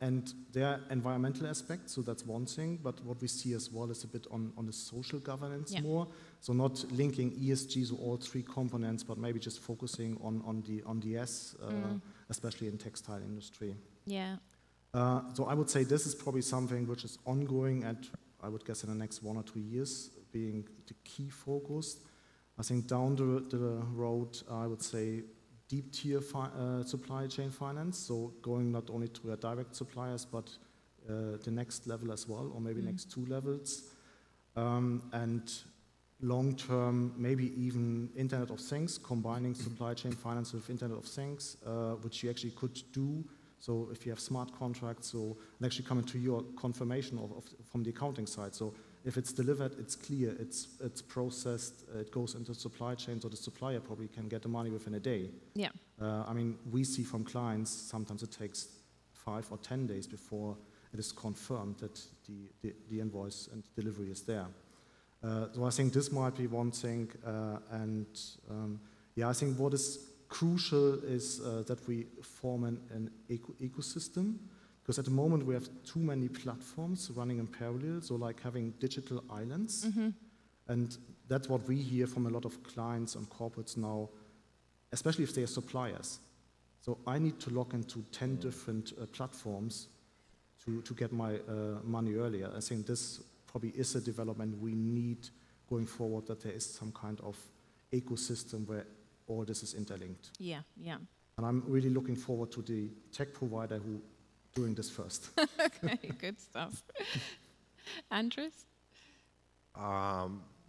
And their environmental aspects, so that's one thing, but what we see as well is a bit on the social governance more. So not linking ESG to all 3 components, but maybe just focusing on the S, especially in textile industry. Yeah. So I would say this is probably something which is ongoing, and I would guess in the next 1 or 2 years being the key focus. I think down the road, I would say deep tier supply chain finance, so going not only to their direct suppliers, but the next level as well, or maybe next 2 levels. And long term, maybe even Internet of Things, combining supply chain finance with Internet of Things, which you actually could do. So if you have smart contracts, so and actually coming to your confirmation from the accounting side. So if it's delivered, it's clear, it's processed, it goes into supply chain, so the supplier probably can get the money within a day. Yeah. I mean, we see from clients, sometimes it takes 5 or 10 days before it is confirmed that the invoice and delivery is there. So I think this might be one thing, yeah, I think what is crucial is that we form an ecosystem, because at the moment we have too many platforms running in parallel, so like having digital islands, and that's what we hear from a lot of clients and corporates now, especially if they are suppliers. So I need to log into 10 different platforms to get my money earlier. I think this probably is a development we need going forward, that there is some kind of ecosystem where all this is interlinked. Yeah, yeah. And I'm really looking forward to the tech provider who doing this first. Okay, good stuff. Andris?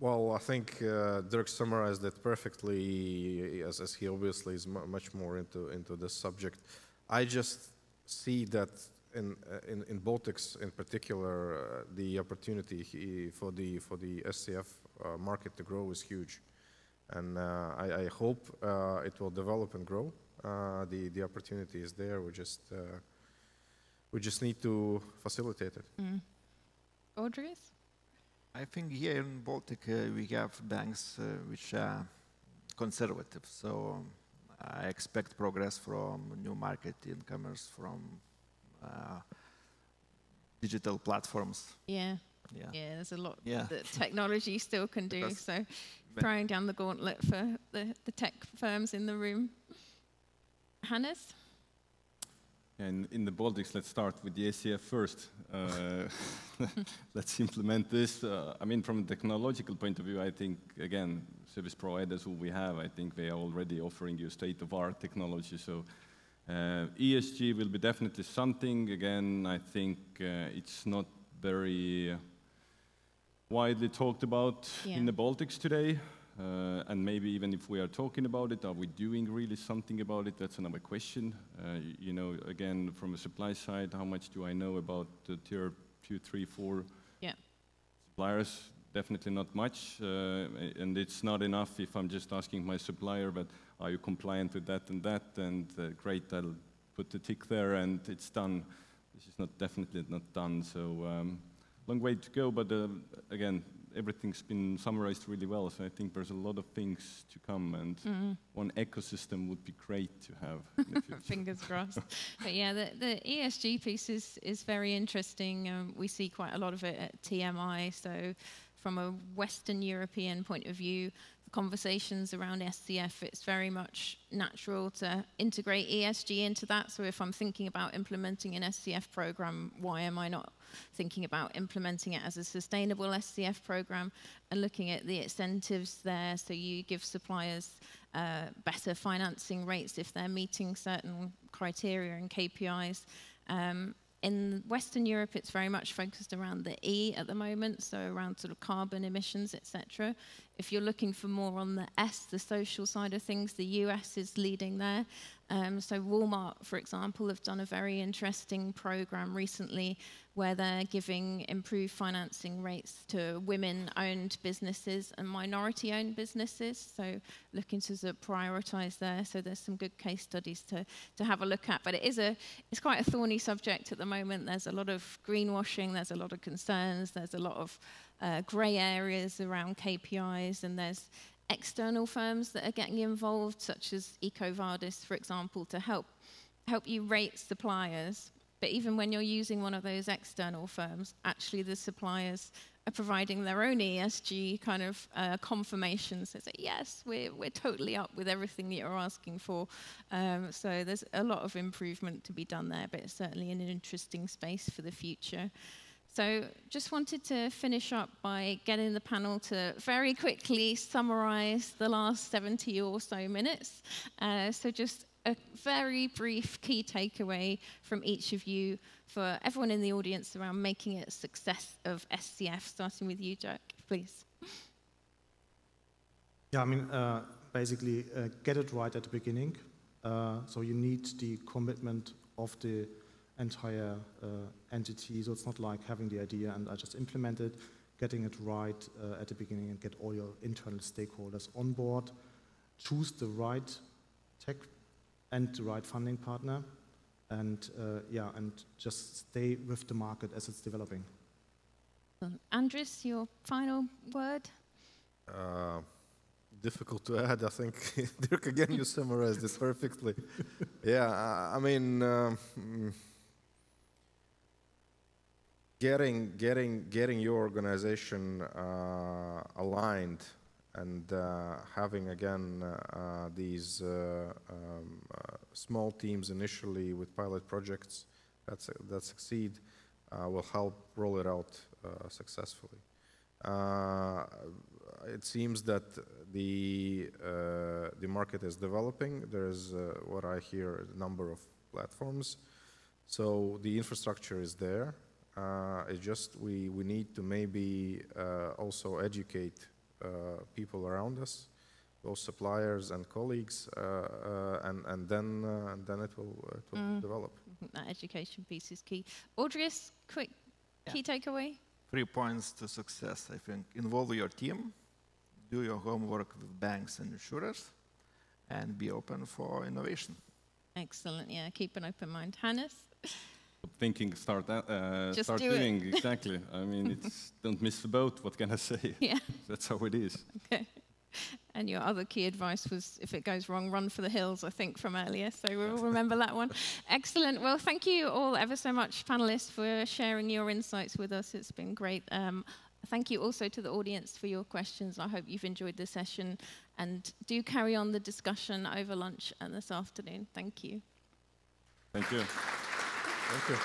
Well, I think Dirk summarized it perfectly, as he obviously is much more into this subject. I just see that in Baltics in particular, the opportunity for the SCF market to grow is huge, and I hope it will develop and grow. The opportunity is there. We just need to facilitate it. Audrius? I think here in Baltic we have banks which are conservative, so I expect progress from new market incomers, from digital platforms. Yeah. Yeah. Yeah, there's a lot Yeah. that technology still can do, Because so throwing down the gauntlet for the tech firms in the room. Hannes? And in the Baltics, let's start with the SCF first. Let's implement this. I mean, from a technological point of view, I think, again, service providers who we have, I think they are already offering you state-of-art technology. So ESG will be definitely something. Again, I think it's not very widely talked about in the Baltics today. And maybe even if we are talking about it, are we doing really something about it? That's another question. You know, again, from a supply side, how much do I know about the tier 2, 3, 4 suppliers? Definitely not much. And it's not enough if I'm just asking my supplier, but are you compliant with that and that? And great, I'll put the tick there and it's done. This is definitely not done. So long way to go, but again, everything's been summarized really well, so I think there's a lot of things to come, and one ecosystem would be great to have in the future. Fingers crossed. But yeah, the ESG piece is very interesting. We see quite a lot of it at TMI, so from a Western European point of view, the conversations around SCF, it's very much natural to integrate ESG into that. So if I'm thinking about implementing an SCF program, why am I not thinking about implementing it as a sustainable SCF program and looking at the incentives there? So you give suppliers better financing rates if they're meeting certain criteria and KPIs. In Western Europe, it's very much focused around the E at the moment, so around sort of carbon emissions, etc. If you're looking for more on the S, the social side of things, the US is leading there. So Walmart, for example, have done a very interesting program recently where they're giving improved financing rates to women-owned businesses and minority-owned businesses, so looking to sort of prioritize there. So there's some good case studies to have a look at. But it's quite a thorny subject at the moment. There's a lot of greenwashing, there's a lot of concerns, there's a lot of grey areas around KPIs, and there's external firms that are getting involved, such as EcoVadis, for example, to help you rate suppliers. But even when you're using one of those external firms, actually the suppliers are providing their own ESG kind of confirmations. They say, yes, we're totally up with everything that you're asking for. So there's a lot of improvement to be done there, but it's certainly an interesting space for the future. So just wanted to finish up by getting the panel to very quickly summarize the last 70 or so minutes. So just a very brief key takeaway from each of you for everyone in the audience around making it a success of SCF, starting with you, Dirk, please. Yeah, I mean, basically get it right at the beginning. So you need the commitment of the entire entity, so it's not like having the idea and I just implement it, getting it right at the beginning and get all your internal stakeholders on board, choose the right tech and the right funding partner, and yeah, and just stay with the market as it's developing. Andris, your final word? Difficult to add, I think. Dirk, again, you summarized this perfectly. Yeah, I mean, getting your organization aligned and having again these small teams initially with pilot projects that succeed will help roll it out successfully. It seems that the market is developing. There's what I hear, a number of platforms, so the infrastructure is there. It's just we need to maybe also educate people around us, those suppliers and colleagues, and then it will develop. That education piece is key. Audrius, quick key takeaway? 3 points to success, I think. Involve your team, do your homework with banks and insurers, and be open for innovation. Excellent, yeah, keep an open mind. Hannes? Thinking, start doing, exactly. I mean, it's don't miss the boat, what can I say? Yeah. That's how it is. Okay. And your other key advice was, if it goes wrong, run for the hills, I think, from earlier. So we'll remember that one. Excellent. Well, thank you all ever so much, panelists, for sharing your insights with us. It's been great. Thank you also to the audience for your questions. I hope you've enjoyed the session. And do carry on the discussion over lunch and this afternoon. Thank you. Thank you. Thank you.